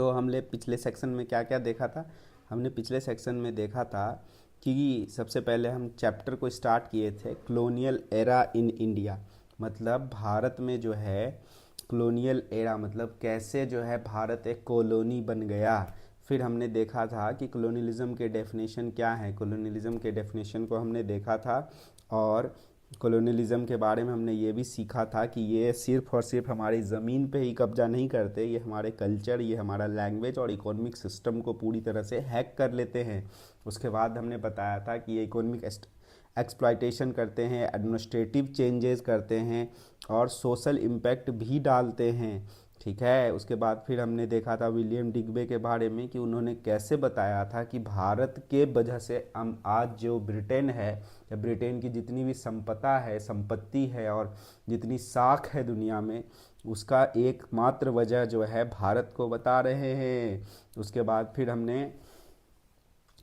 तो हमने पिछले सेक्शन में क्या क्या देखा था। हमने पिछले सेक्शन में देखा था कि सबसे पहले हम चैप्टर को स्टार्ट किए थे कॉलोनियल एरा इन इंडिया, मतलब भारत में जो है कॉलोनियल एरा मतलब कैसे जो है भारत एक कॉलोनी बन गया। फिर हमने देखा था कि कॉलोनियलिज्म के डेफिनेशन क्या है, कॉलोनियलिज्म के डेफिनेशन को हमने देखा था। और कॉलोनियलिज्म के बारे में हमने ये भी सीखा था कि ये सिर्फ और सिर्फ हमारी ज़मीन पे ही कब्जा नहीं करते, ये हमारे कल्चर, ये हमारा लैंग्वेज और इकोनॉमिक सिस्टम को पूरी तरह से हैक कर लेते हैं। उसके बाद हमने बताया था कि ये इकोनॉमिक एक्सप्लॉयटेशन करते हैं, एडमिनिस्ट्रेटिव चेंजेस करते हैं और सोशल इम्पैक्ट भी डालते हैं। ठीक है, उसके बाद फिर हमने देखा था विलियम डिग्बे के बारे में कि उन्होंने कैसे बताया था कि भारत के वजह से हम आज जो ब्रिटेन है, या ब्रिटेन की जितनी भी संपत्ति है और जितनी साख है दुनिया में, उसका एकमात्र वजह जो है भारत को बता रहे हैं। उसके बाद फिर हमने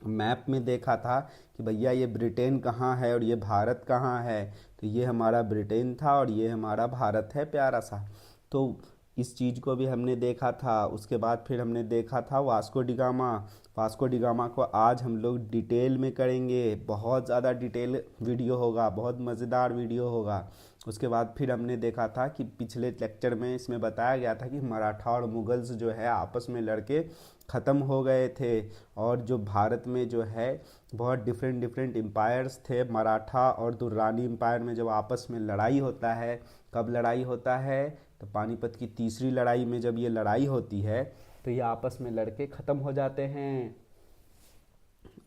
मैप में देखा था कि भैया ये ब्रिटेन कहाँ है और ये भारत कहाँ है। तो ये हमारा ब्रिटेन था और ये हमारा भारत है प्यारा सा। तो इस चीज़ को भी हमने देखा था। उसके बाद फिर हमने देखा था वास्को डिगामा। वास्को डिगामा को आज हम लोग डिटेल में करेंगे, बहुत ज़्यादा डिटेल वीडियो होगा, बहुत मज़ेदार वीडियो होगा। उसके बाद फिर हमने देखा था कि पिछले लेक्चर में इसमें बताया गया था कि मराठा और मुगल्स जो है आपस में लड़के ख़त्म हो गए थे, और जो भारत में जो है बहुत डिफरेंट डिफरेंट एम्पायर्स थे। मराठा और दुर्रानी एम्पायर में जब आपस में लड़ाई होता है, कब लड़ाई होता है, तो पानीपत की तीसरी लड़ाई में जब ये लड़ाई होती है तो ये आपस में लड़के ख़त्म हो जाते हैं,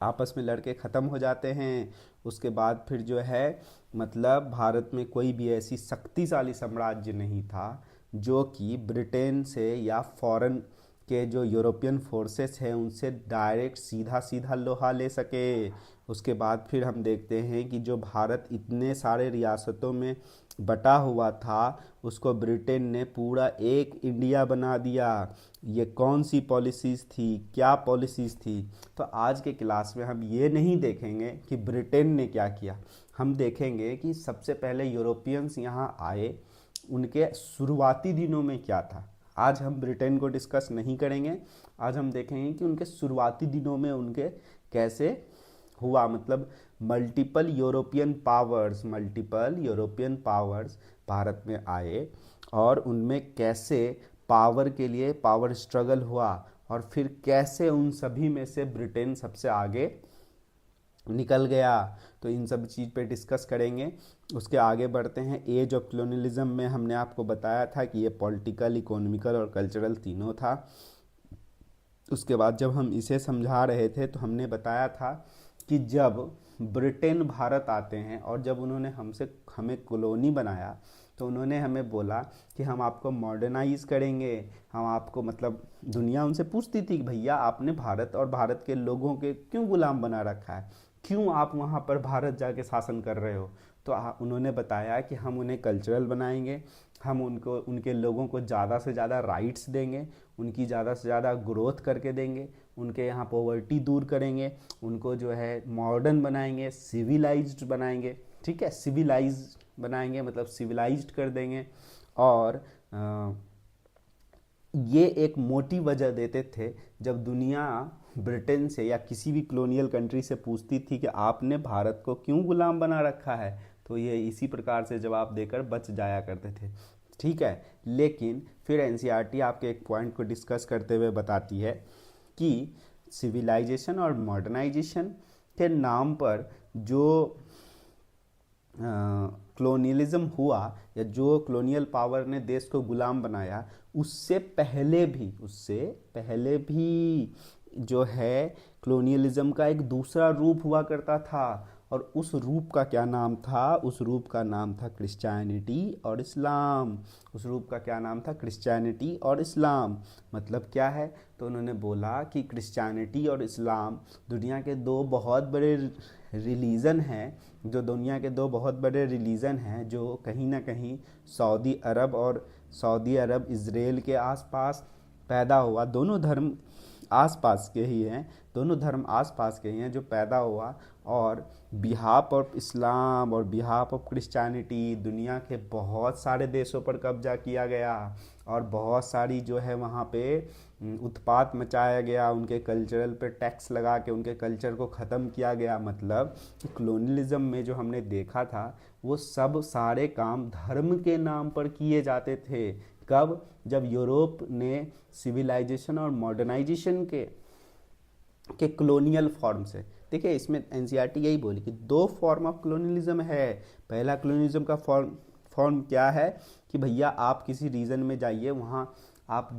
आपस में लड़के ख़त्म हो जाते हैं। उसके बाद फिर जो है मतलब भारत में कोई भी ऐसी शक्तिशाली साम्राज्य नहीं था जो कि ब्रिटेन से या फॉरेन के जो यूरोपियन फोर्सेस हैं उनसे डायरेक्ट सीधा सीधा लोहा ले सके। उसके बाद फिर हम देखते हैं कि जो भारत इतने सारे रियासतों में बटा हुआ था उसको ब्रिटेन ने पूरा एक इंडिया बना दिया। ये कौन सी पॉलिसीज़ थी, क्या पॉलिसीज़ थी? तो आज के क्लास में हम ये नहीं देखेंगे कि ब्रिटेन ने क्या किया, हम देखेंगे कि सबसे पहले यूरोपियंस यहाँ आए, उनके शुरुआती दिनों में क्या था। आज हम ब्रिटेन को डिस्कस नहीं करेंगे, आज हम देखेंगे कि उनके शुरुआती दिनों में उनके कैसे हुआ, मतलब मल्टीपल यूरोपियन पावर्स भारत में आए और उनमें कैसे पावर के लिए पावर स्ट्रगल हुआ, और फिर कैसे उन सभी में से ब्रिटेन सबसे आगे निकल गया। तो इन सब चीज़ पे डिस्कस करेंगे। उसके आगे बढ़ते हैं। एज ऑफ कॉलोनियलिज्म में हमने आपको बताया था कि ये पॉलिटिकल, इकोनॉमिकल और कल्चरल तीनों था। उसके बाद जब हम इसे समझा रहे थे तो हमने बताया था कि जब ब्रिटेन भारत आते हैं और जब उन्होंने हमें कॉलोनी बनाया तो उन्होंने हमें बोला कि हम आपको मॉडर्नाइज करेंगे, हम आपको, मतलब दुनिया उनसे पूछती थी कि भैया आपने भारत और भारत के लोगों के क्यों गुलाम बना रखा है, क्यों आप वहाँ पर भारत जाके शासन कर रहे हो। तो उन्होंने बताया कि हम उन्हें कल्चरल बनाएंगे, हम उनको, उनके लोगों को ज़्यादा से ज़्यादा राइट्स देंगे, उनकी ज़्यादा से ज़्यादा ग्रोथ करके देंगे, उनके यहाँ पॉवर्टी दूर करेंगे, उनको जो है मॉडर्न बनाएंगे, सिविलाइज्ड बनाएंगे। ठीक है, सिविलाइज्ड बनाएंगे मतलब सिविलाइज्ड कर देंगे। और ये एक मोटी वजह देते थे जब दुनिया ब्रिटेन से या किसी भी कॉलोनियल कंट्री से पूछती थी कि आपने भारत को क्यों गुलाम बना रखा है, तो ये इसी प्रकार से जवाब देकर बच जाया करते थे। ठीक है, लेकिन फिर एनसीईआरटी आपके एक पॉइंट को डिस्कस करते हुए बताती है कि सिविलाइजेशन और मॉडर्नाइजेशन के नाम पर जो कॉलोनियलिज्म हुआ या जो कॉलोनियल पावर ने देश को गुलाम बनाया, उससे पहले भी जो है कॉलोनियलिज्म का एक दूसरा रूप हुआ करता था। और उस रूप का क्या नाम था? उस रूप का नाम था क्रिश्चियनिटी और इस्लाम। उस रूप का क्या नाम था? क्रिश्चियनिटी और इस्लाम। मतलब क्या है? तो उन्होंने बोला कि क्रिश्चियनिटी और इस्लाम दुनिया के दो बहुत बड़े रिलीजन हैं, जो कहीं ना कहीं सऊदी अरब इज़राइल के आसपास पैदा हुआ। दोनों धर्म आसपास के ही हैं, दोनों धर्म आसपास के ही हैं जो पैदा हुआ, और बिहाफ ऑफ इस्लाम और बिहाफ ऑफ क्रिश्चियनिटी दुनिया के बहुत सारे देशों पर कब्जा किया गया, और बहुत सारी जो है वहाँ पे उत्पात मचाया गया, उनके कल्चरल पे टैक्स लगा के उनके कल्चर को ख़त्म किया गया। मतलब कॉलोनियलिज्म में जो हमने देखा था वो सब सारे काम धर्म के नाम पर किए जाते थे। कब? जब यूरोप ने सिविलाइजेशन और मॉडर्नाइजेशन के कॉलोनियल फॉर्म से, देखिए इसमें एनसीईआरटी यही बोली कि दो फॉर्म ऑफ कॉलोनियलिज्म है। पहला कॉलोनियलिज्म का फॉर्म क्या है कि भैया आप किसी रीजन में जाइए, वहाँ आप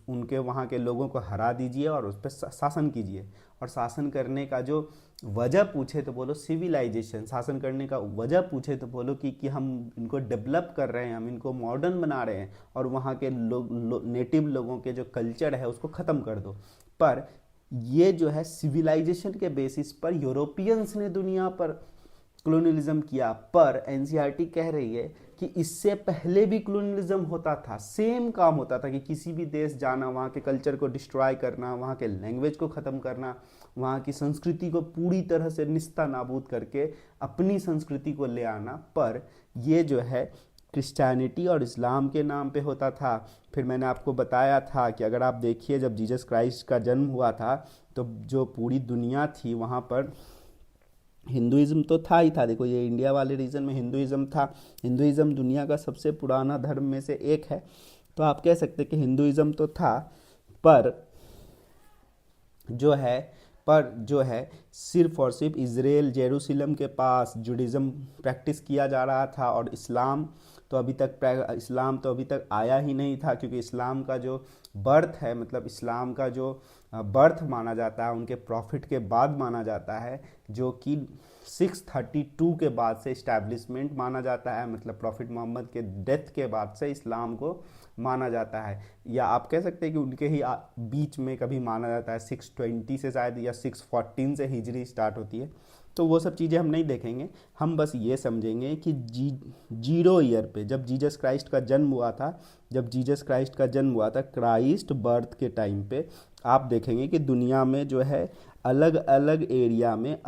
उनके वहाँ के लोगों को हरा दीजिए और उस पर शासन कीजिए, और शासन करने का जो वजह पूछे तो बोलो सिविलाइजेशन, शासन करने का वजह पूछे तो बोलो कि हम इनको डेवलप कर रहे हैं, हम इनको मॉडर्न बना रहे हैं, और वहाँ के नेटिव लोगों के जो कल्चर है उसको ख़त्म कर दो। पर ये जो है सिविलाइजेशन के बेसिस पर यूरोपियंस ने दुनिया पर कॉलोनियलिज्म किया। पर एनसीईआरटी कह रही है कि इससे पहले भी कॉलोनियलिज्म होता था, सेम काम होता था कि किसी भी देश जाना, वहाँ के कल्चर को डिस्ट्रॉय करना, वहाँ के लैंग्वेज को ख़त्म करना, वहाँ की संस्कृति को पूरी तरह से निस्ता नाबूद करके अपनी संस्कृति को ले आना। पर ये जो है क्रिश्चियनिटी और इस्लाम के नाम पे होता था। फिर मैंने आपको बताया था कि अगर आप देखिए जब जीसस क्राइस्ट का जन्म हुआ था तो जो पूरी दुनिया थी वहाँ पर हिंदुइज्म तो था ही था। देखो ये इंडिया वाले रीजन में हिंदुइज्म था। हिंदुइज्म दुनिया का सबसे पुराना धर्म में से एक है, तो आप कह सकते कि हिंदुइज्म तो था, पर जो है सिर्फ और सिर्फ इजराइल जेरूसलम के पास जुडिज्म प्रैक्टिस किया जा रहा था, और इस्लाम तो अभी तक आया ही नहीं था, क्योंकि इस्लाम का जो बर्थ है, मतलब इस्लाम का जो बर्थ माना जाता है उनके प्रॉफिट के बाद माना जाता है, जो कि 632 के बाद से इस्टेब्लिशमेंट माना जाता है, मतलब प्रॉफिट मोहम्मद के डेथ के बाद से इस्लाम को माना जाता है। या आप कह सकते हैं कि उनके ही बीच में कभी माना जाता है, 620 से शायद या 614 से हिजरी स्टार्ट होती है। तो वो सब चीज़ें हम नहीं देखेंगे, हम बस ये समझेंगे कि जीरो ईयर पे जब जीसस क्राइस्ट का जन्म हुआ था, क्राइस्ट बर्थ के टाइम पे आप देखेंगे कि दुनिया में जो है अलग अलग एरिया में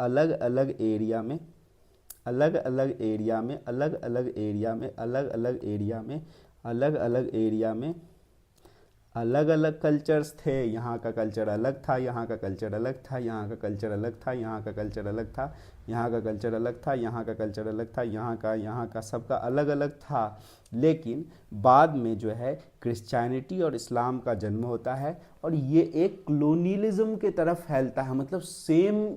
अलग अलग कल्चर्स थे। यहाँ का कल्चर अलग था, यहाँ का कल्चर अलग था, यहाँ का कल्चर अलग था, यहाँ का कल्चर अलग था, यहाँ का कल्चर अलग था, यहाँ का कल्चर अलग था, यहाँ का सबका अलग अलग था। लेकिन बाद में जो है क्रिश्चियनिटी और इस्लाम का जन्म होता है, और ये एक कॉलोनियलिज्म के तरफ फैलता है। मतलब सेम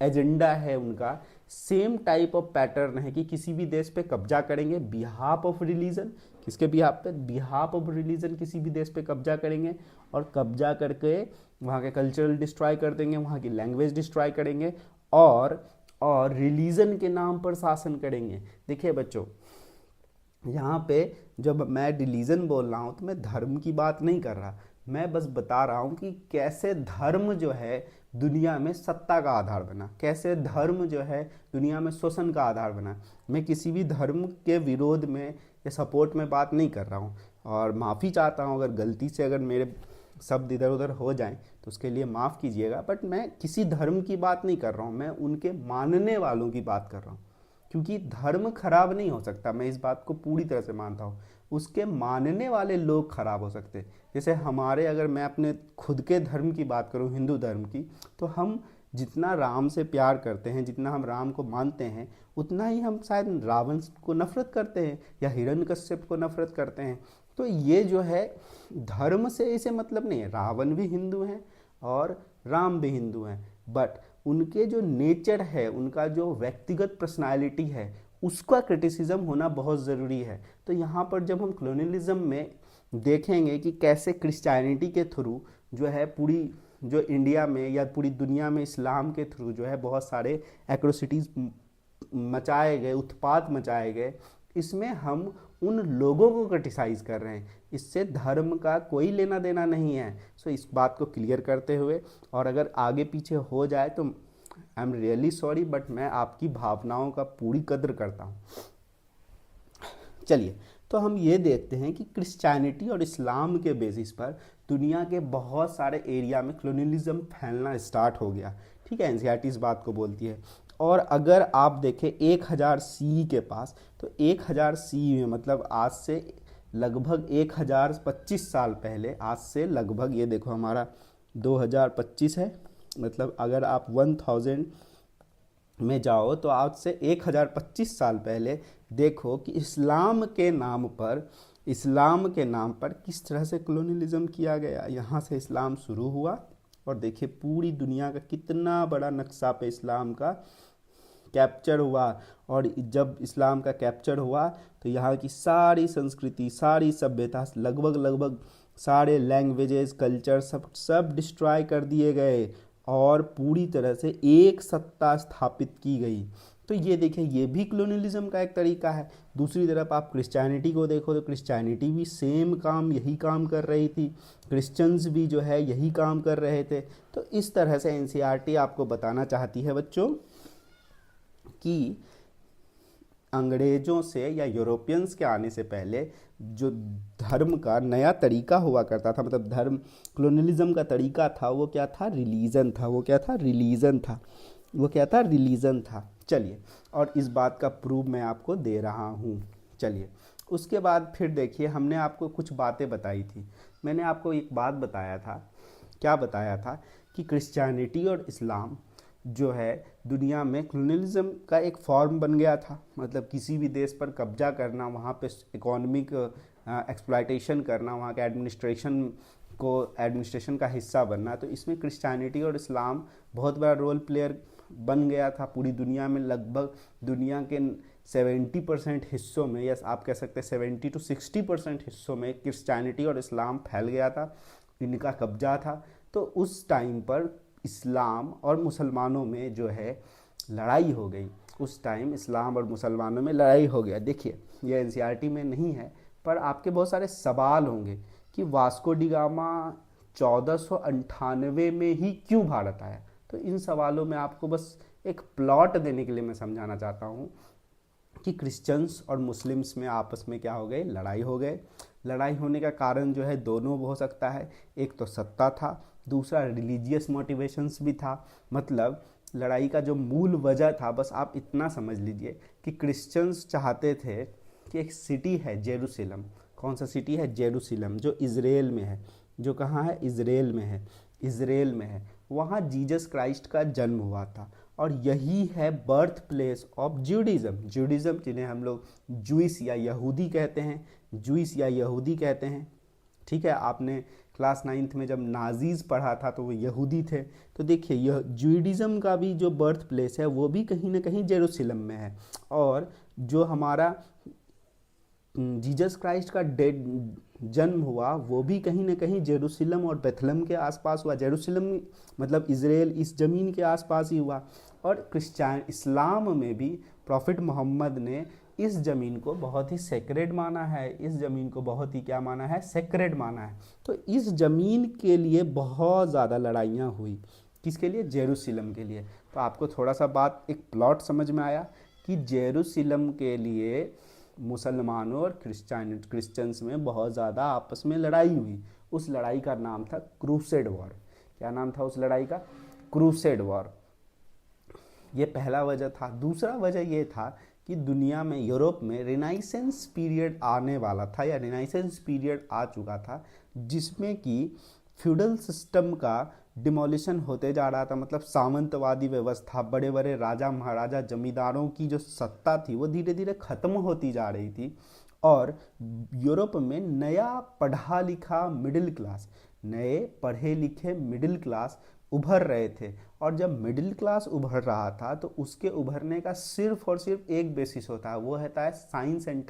एजेंडा है उनका, सेम टाइप ऑफ पैटर्न है कि किसी भी देश पे कब्जा करेंगे बिहाफ ऑफ रिलीजन, किसके बिहाफ पे? बिहाफ ऑफ रिलीजन किसी भी देश पे कब्जा करेंगे, और कब्जा करके वहाँ के कल्चरल डिस्ट्रॉय कर देंगे, वहाँ की लैंग्वेज डिस्ट्रॉय करेंगे, और रिलीजन के नाम पर शासन करेंगे। देखिए बच्चों, यहाँ पे जब मैं रिलीजन बोल रहा हूँ तो मैं धर्म की बात नहीं कर रहा, मैं बस बता रहा हूँ कि कैसे धर्म जो है दुनिया में सत्ता का आधार बना, कैसे धर्म जो है दुनिया में शोषण का आधार बना। मैं किसी भी धर्म के विरोध में या सपोर्ट में बात नहीं कर रहा हूँ, और माफ़ी चाहता हूँ अगर गलती से अगर मेरे शब्द इधर उधर हो जाएं तो उसके लिए माफ़ कीजिएगा। बट मैं किसी धर्म की बात नहीं कर रहा हूँ, मैं उनके मानने वालों की बात कर रहा हूँ, क्योंकि धर्म खराब नहीं हो सकता, मैं इस बात को पूरी तरह से मानता हूँ। उसके मानने वाले लोग खराब हो सकते। जैसे हमारे, अगर मैं अपने खुद के धर्म की बात करूँ, हिंदू धर्म की, तो हम जितना राम से प्यार करते हैं, जितना हम राम को मानते हैं, उतना ही हम शायद रावण को नफरत करते हैं या हिरण्यकश्यप को नफरत करते हैं। तो ये जो है धर्म से इसे मतलब नहीं है। रावण भी हिंदू हैं और राम भी हिंदू हैं, बट उनके जो नेचर है, उनका जो व्यक्तिगत पर्सनालिटी है, उसका क्रिटिसिज्म होना बहुत ज़रूरी है। तो यहाँ पर जब हम कॉलोनियलिज्म में देखेंगे कि कैसे क्रिश्चियनिटी के थ्रू जो है पूरी जो इंडिया में या पूरी दुनिया में इस्लाम के थ्रू जो है बहुत सारे एट्रोसिटीज़ मचाए गए, उत्पात मचाए गए, इसमें हम उन लोगों को क्रिटिसाइज़ कर रहे हैं, इससे धर्म का कोई लेना देना नहीं है। सो इस बात को क्लियर करते हुए, और अगर आगे पीछे हो जाए तो I am really sorry, but मैं आपकी भावनाओं का पूरी कद्र करता हूँ। चलिए, तो हम ये देखते हैं कि क्रिश्चियनिटी और इस्लाम के बेसिस पर दुनिया के बहुत सारे एरिया में कलोनियलिज्म फैलना स्टार्ट हो गया। ठीक है, एनसीईआरटी इस बात को बोलती है। और अगर आप देखें 1000 सी के पास, तो 1000 सी में मतलब आज से लगभग 1025 साल पहले, आज से लगभग, ये देखो हमारा 2025 है, मतलब अगर आप 1000 में जाओ तो आज से 1025 साल पहले देखो कि इस्लाम के नाम पर किस तरह से कलोनियलिज्म किया गया। यहाँ से इस्लाम शुरू हुआ और देखिए पूरी दुनिया का कितना बड़ा नक्शा पे इस्लाम का कैप्चर हुआ। और जब इस्लाम का कैप्चर हुआ तो यहाँ की सारी संस्कृति, सारी सभ्यता, लगभग सारे लैंग्वेजेस, कल्चर सब डिस्ट्रॉय कर दिए गए और पूरी तरह से एक सत्ता स्थापित की गई। तो ये देखिए, ये भी कलोनियलिज्म का एक तरीका है। दूसरी तरफ आप क्रिश्चियनिटी को देखो तो क्रिश्चियनिटी भी सेम काम, यही काम कर रही थी। क्रिश्चियंस भी जो है यही काम कर रहे थे। तो इस तरह से एनसीईआरटी आपको बताना चाहती है बच्चों कि अंग्रेजों से या यूरोपियंस के आने से पहले जो धर्म का नया तरीका हुआ करता था, मतलब धर्म कलोनियलिज्म का तरीका था, वो क्या था? रिलीजन था। चलिए, और इस बात का प्रूफ मैं आपको दे रहा हूँ। चलिए, उसके बाद फिर देखिए, हमने आपको कुछ बातें बताई थी। मैंने आपको एक बात बताया था, क्या बताया था? कि क्रिश्चियनिटी और इस्लाम जो है दुनिया में कलोनियलिज्म का एक फॉर्म बन गया था। मतलब किसी भी देश पर कब्जा करना, वहाँ पे इकोनॉमिक एक्सप्लॉयटेशन करना, वहाँ के एडमिनिस्ट्रेशन का हिस्सा बनना। तो इसमें क्रिश्चियनिटी और इस्लाम बहुत बड़ा रोल प्लेयर बन गया था। पूरी दुनिया में लगभग दुनिया के 70% हिस्सों में, या आप कह सकते हैं 70 to 60% हिस्सों में क्रिश्चियनिटी और इस्लाम फैल गया था, इनका कब्जा था। तो उस टाइम पर इस्लाम और मुसलमानों में जो है लड़ाई हो गई। उस टाइम इस्लाम और मुसलमानों में लड़ाई हो गया। देखिए, यह एनसीईआरटी में नहीं है, पर आपके बहुत सारे सवाल होंगे कि वास्को डी गामा 1498 में ही क्यों भारत आया। तो इन सवालों में आपको बस एक प्लॉट देने के लिए मैं समझाना चाहता हूँ कि क्रिश्चियंस और मुस्लिम्स में आपस में क्या हो गए? लड़ाई हो गए। लड़ाई होने का कारण जो है दोनों हो सकता है। एक तो सत्ता था, दूसरा रिलीजियस मोटिवेशंस भी था। मतलब लड़ाई का जो मूल वजह था, बस आप इतना समझ लीजिए कि क्रिश्चियंस चाहते थे कि एक सिटी है जेरूसलम। कौन सा सिटी है? जेरूसलम, जो इज़राइल में है। जो कहाँ है? इज़राइल में है। वहाँ जीसस क्राइस्ट का जन्म हुआ था और यही है बर्थ प्लेस ऑफ ज्यूडिज्म, जिन्हें हम लोग जूइस या यहूदी कहते हैं। ठीक है, आपने क्लास 9th में जब नाजीज पढ़ा था तो वो यहूदी थे। तो देखिए, यह ज्यूडिज्म का भी जो बर्थ प्लेस है वो भी कहीं ना कहीं जेरूसलम में है। और जो हमारा जीसस क्राइस्ट का जन्म हुआ वो भी कहीं ना कहीं जेरूसलम और बेथलम के आसपास हुआ। जेरूसलम मतलब इज़राइल, इस ज़मीन के आसपास ही हुआ। और इस्लाम में भी प्रॉफिट मोहम्मद ने इस ज़मीन को बहुत ही सेक्रेड माना है। सेक्रेड माना है। तो इस ज़मीन के लिए बहुत ज़्यादा लड़ाइयाँ हुई। किसके लिए? जेरूसलम के लिए। तो आपको थोड़ा सा बात, एक प्लॉट समझ में आया कि जेरूसलम के लिए मुसलमानों और क्रिश्चियंस में बहुत ज़्यादा आपस में लड़ाई हुई। उस लड़ाई का नाम था क्रूसेड वॉर। क्या नाम था उस लड़ाई का? Crusade war. ये पहला वजह था। दूसरा वजह ये था कि दुनिया में, यूरोप में रिनाइसेंस पीरियड आने वाला था, या रिनाइसेंस पीरियड आ चुका था, जिसमें कि फ्यूडल सिस्टम का डिमोलिशन होते जा रहा था। मतलब सामंतवादी व्यवस्था, बड़े बड़े राजा महाराजा जमींदारों की जो सत्ता थी वो धीरे धीरे खत्म होती जा रही थी। और यूरोप में नया पढ़ा लिखा मिडिल क्लास, नए पढ़े लिखे मिडिल क्लास उभर रहे थे। और जब मिडिल क्लास उभर रहा था तो उसके उभरने का सिर्फ और सिर्फ एक बेसिस होता है, वो होता है साइंस एंड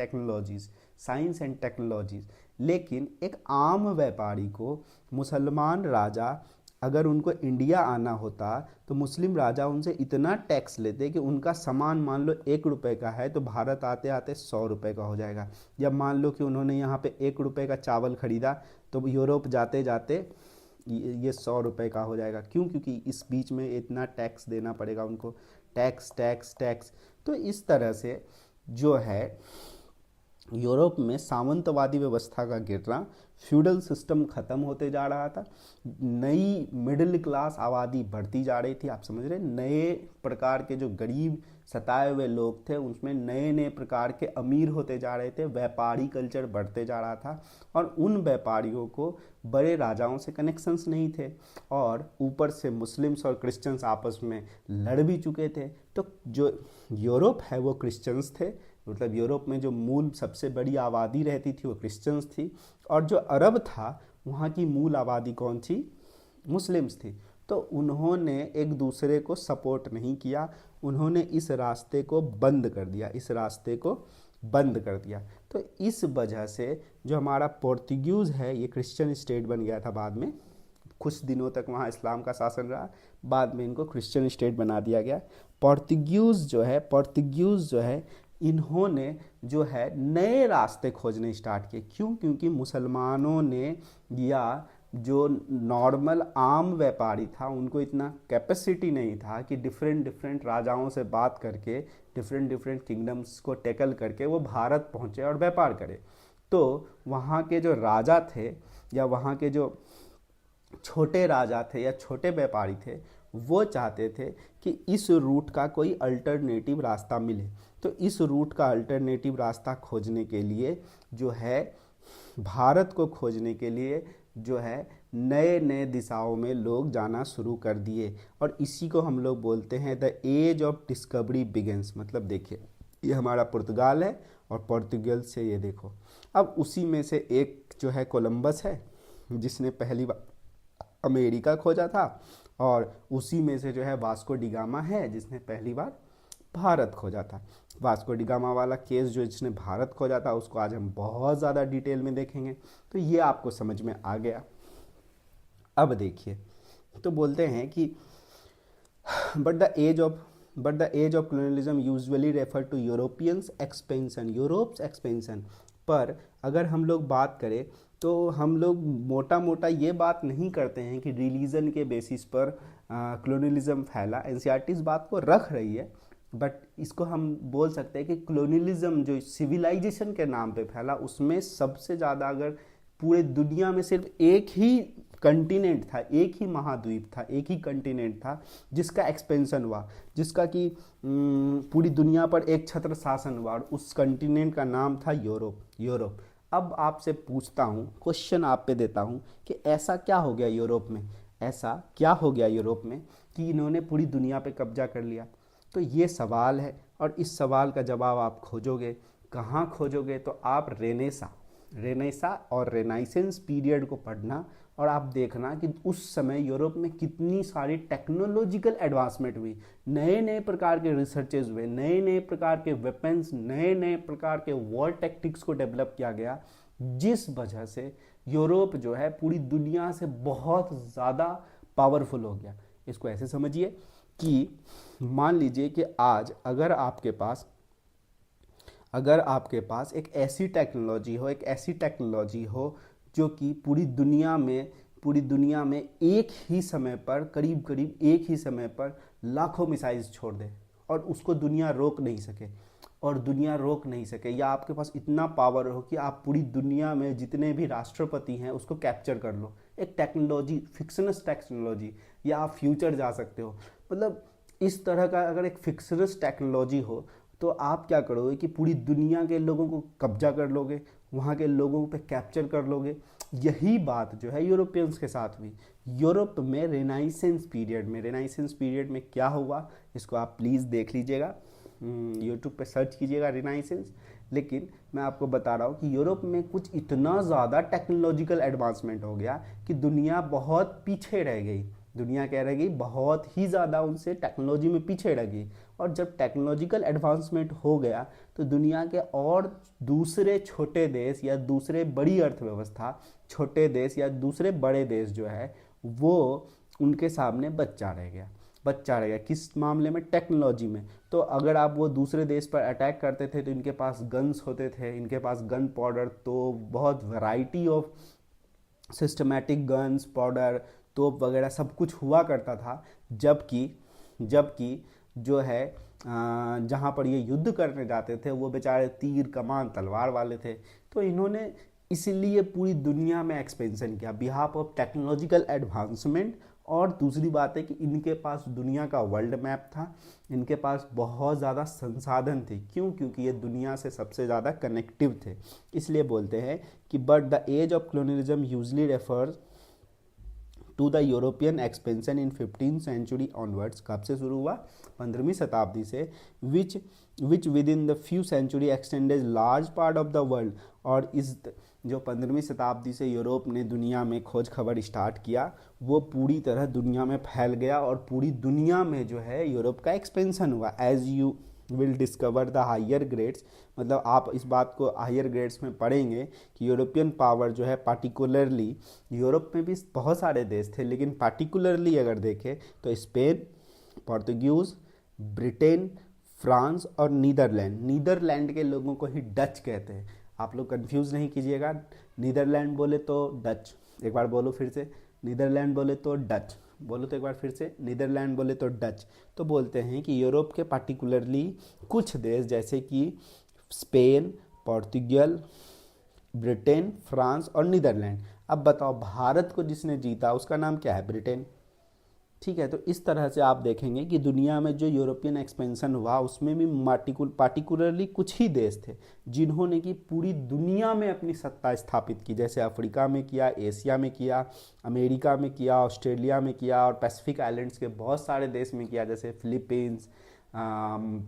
टेक्नोलॉजीज। लेकिन एक आम व्यापारी को, मुसलमान राजा अगर उनको इंडिया आना होता तो मुस्लिम राजा उनसे इतना टैक्स लेते कि उनका सामान मान लो 1 रुपये का है तो भारत आते आते 100 रुपये का हो जाएगा। जब मान लो कि उन्होंने यहाँ पे 1 रुपये का चावल खरीदा तो यूरोप जाते जाते ये 100 रुपये का हो जाएगा। क्यों? क्योंकि इस बीच में इतना टैक्स देना पड़ेगा उनको, टैक्स। तो इस तरह से जो है यूरोप में सामंतवादी व्यवस्था का गिरना, फ्यूडल सिस्टम खत्म होते जा रहा था, नई मिडिल क्लास आबादी बढ़ती जा रही थी। आप समझ रहे, नए प्रकार के जो गरीब सताए हुए लोग थे उसमें नए नए प्रकार के अमीर होते जा रहे थे, व्यापारी कल्चर बढ़ते जा रहा था, और उन व्यापारियों को बड़े राजाओं से कनेक्शंस नहीं थे, और ऊपर से मुस्लिम्स और क्रिश्चियंस आपस में लड़ भी चुके थे। तो जो यूरोप है वो क्रिश्चियंस थे, मतलब यूरोप में जो मूल सबसे बड़ी आबादी रहती थी वो क्रिश्चियंस थी, और जो अरब था वहाँ की मूल आबादी कौन थी, मुस्लिम्स थी। तो उन्होंने एक दूसरे को सपोर्ट नहीं किया, उन्होंने इस रास्ते को बंद कर दिया, इस रास्ते को बंद कर दिया। तो इस वजह से जो हमारा पोर्तुगीज़ है ये क्रिश्चियन स्टेट बन गया था बाद में, कुछ दिनों तक वहाँ इस्लाम का शासन रहा, बाद में इनको क्रिश्चियन स्टेट बना दिया गया। पोर्तुगीज़ जो है इन्होंने जो है नए रास्ते खोजने स्टार्ट किए। क्यों? क्योंकि मुसलमानों ने या जो नॉर्मल आम व्यापारी था उनको इतना कैपेसिटी नहीं था कि डिफरेंट डिफरेंट राजाओं से बात करके डिफरेंट डिफरेंट किंगडम्स को टैकल करके वो भारत पहुँचे और व्यापार करे। तो वहाँ के जो राजा थे या वहाँ के जो छोटे राजा थे या छोटे व्यापारी थे वो चाहते थे कि इस रूट का कोई अल्टरनेटिव रास्ता मिले। तो इस रूट का अल्टरनेटिव रास्ता खोजने के लिए जो है, भारत को खोजने के लिए जो है नए नए दिशाओं में लोग जाना शुरू कर दिए, और इसी को हम लोग बोलते हैं the age of discovery begins. मतलब देखिए ये हमारा पुर्तगाल है और पोर्तुगल से ये देखो, अब उसी में से एक जो है कोलंबस है जिसने पहली बार अमेरिका खोजा था, और उसी में से जो है वास्को डिगामा है जिसने पहली बार भारत खोजा था। वास्को डिगामा वाला केस जो जिसने भारत खोजा था उसको आज हम बहुत ज़्यादा डिटेल में देखेंगे। तो ये आपको समझ में आ गया। अब देखिए, तो बोलते हैं कि बट द एज ऑफ colonialism usually refer to Europeans expansion, Europe's expansion. पर अगर हम लोग बात करें तो हम लोग मोटा मोटा ये बात नहीं करते हैं कि रिलीजन के बेसिस पर कलोनियलिज्म फैला। एनसीईआरटी इस बात को रख रही है, बट इसको हम बोल सकते हैं कि कलोनियलिज्म जो सिविलाइजेशन के नाम पे फैला उसमें सबसे ज़्यादा, अगर पूरे दुनिया में सिर्फ एक ही कंटिनेंट था, एक ही महाद्वीप था, एक ही कंटिनेंट था जिसका एक्सपेंशन हुआ, जिसका कि पूरी दुनिया पर एक छत्र शासन हुआ, और उस कंटिनेंट का नाम था यूरोप। अब आपसे पूछता हूँ, क्वेश्चन आप पे देता हूँ कि ऐसा क्या हो गया यूरोप में, ऐसा क्या हो गया यूरोप में कि इन्होंने पूरी दुनिया पे कब्जा कर लिया। तो ये सवाल है, और इस सवाल का जवाब आप खोजोगे कहाँ खोजोगे, तो आप रेनेसा और रेनाइसेंस पीरियड को पढ़ना, और आप देखना कि उस समय यूरोप में कितनी सारी टेक्नोलॉजिकल एडवांसमेंट हुई, नए नए प्रकार के रिसर्चेज हुए, नए नए प्रकार के वेपन्स, नए नए प्रकार के वॉर टैक्टिक्स को डेवलप किया गया, जिस वजह से यूरोप जो है पूरी दुनिया से बहुत ज़्यादा पावरफुल हो गया। इसको ऐसे समझिए कि मान लीजिए कि आज अगर आपके पास एक ऐसी टेक्नोलॉजी हो जो कि पूरी दुनिया में एक ही समय पर करीब एक ही समय पर लाखों मिसाइल्स छोड़ दे, और उसको दुनिया रोक नहीं सके, या आपके पास इतना पावर हो कि आप पूरी दुनिया में जितने भी राष्ट्रपति हैं उसको कैप्चर कर लो। एक टेक्नोलॉजी, फिक्शनस टेक्नोलॉजी, या आप फ्यूचर जा सकते हो, मतलब इस तरह का अगर एक फिक्शनस टेक्नोलॉजी हो तो आप क्या करोगे कि पूरी दुनिया के लोगों को कब्जा कर लोगे, वहाँ के लोगों पे कैप्चर कर लोगे। यही बात जो है यूरोपियंस के साथ हुई। यूरोप में रेनाइसेंस पीरियड में क्या हुआ, इसको आप प्लीज़ देख लीजिएगा, यूट्यूब पे सर्च कीजिएगा रेनाइसेंस। लेकिन मैं आपको बता रहा हूँ कि यूरोप में कुछ इतना ज़्यादा टेक्नोलॉजिकल एडवांसमेंट हो गया कि दुनिया बहुत पीछे रह गई, दुनिया क्या रह गई, बहुत ही ज़्यादा उनसे टेक्नोलॉजी में पीछे रह गई। और जब टेक्नोलॉजिकल एडवांसमेंट हो गया तो दुनिया के और दूसरे छोटे देश या दूसरे बड़ी अर्थव्यवस्था, छोटे देश या दूसरे बड़े देश जो है वो उनके सामने बच्चा रह गया। किस मामले में, टेक्नोलॉजी में। तो अगर आप वो दूसरे देश पर अटैक करते थे तो इनके पास गन्स होते थे, इनके पास गन पाउडर, तो बहुत variety of systematic guns, powder, तोप वगैरह सब कुछ हुआ करता था। जबकि जो है जहाँ पर ये युद्ध करने जाते थे वो बेचारे तीर कमान तलवार वाले थे। तो इन्होंने इसलिए पूरी दुनिया में एक्सपेंशन किया बिहाफ ऑफ टेक्नोलॉजिकल एडवांसमेंट। और दूसरी बात है कि इनके पास दुनिया का वर्ल्ड मैप था, इनके पास बहुत ज़्यादा संसाधन थे। क्यों? क्योंकि ये दुनिया से सबसे ज़्यादा कनेक्टिव थे। इसलिए बोलते हैं कि but the age of colonialism usually refers to the European expansion in 15th century onwards. कब से शुरू हुआ? 15वीं शताब्दी से। Which within the few century extended large part of the world. और इस जो 15वीं शताब्दी से यूरोप ने दुनिया में खोज खबर स्टार्ट किया वो पूरी तरह दुनिया में फैल गया और पूरी दुनिया में जो है यूरोप का एक्सपेंशन हुआ। As you will discover the higher grades, मतलब आप इस बात को हायर ग्रेड्स में पढ़ेंगे कि यूरोपियन पावर जो है पार्टिकुलरली, यूरोप में भी बहुत सारे देश थे लेकिन पार्टिकुलरली अगर देखें तो स्पेन, पोर्तुगीज, ब्रिटेन, फ्रांस और नीदरलैंड। नीदरलैंड के लोगों को ही डच कहते हैं, आप लोग कंफ्यूज नहीं कीजिएगा। नीदरलैंड बोले तो डच, एक बार बोलो फिर से, नीदरलैंड बोले तो डच, बोलो तो एक बार फिर से, नीदरलैंड बोले तो डच। तो बोलते हैं कि यूरोप के पार्टिकुलरली कुछ देश जैसे कि स्पेन, पोर्तुगल, ब्रिटेन, फ्रांस और नीदरलैंड। अब बताओ भारत को जिसने जीता उसका नाम क्या है? ब्रिटेन। ठीक है, तो इस तरह से आप देखेंगे कि दुनिया में जो यूरोपियन एक्सपेंशन हुआ उसमें भी पार्टिकुलरली कुछ ही देश थे जिन्होंने कि पूरी दुनिया में अपनी सत्ता स्थापित की। जैसे अफ्रीका में किया, एशिया में किया, अमेरिका में किया, ऑस्ट्रेलिया में किया और पैसिफिक आइलैंड्स के बहुत सारे देश में किया, जैसे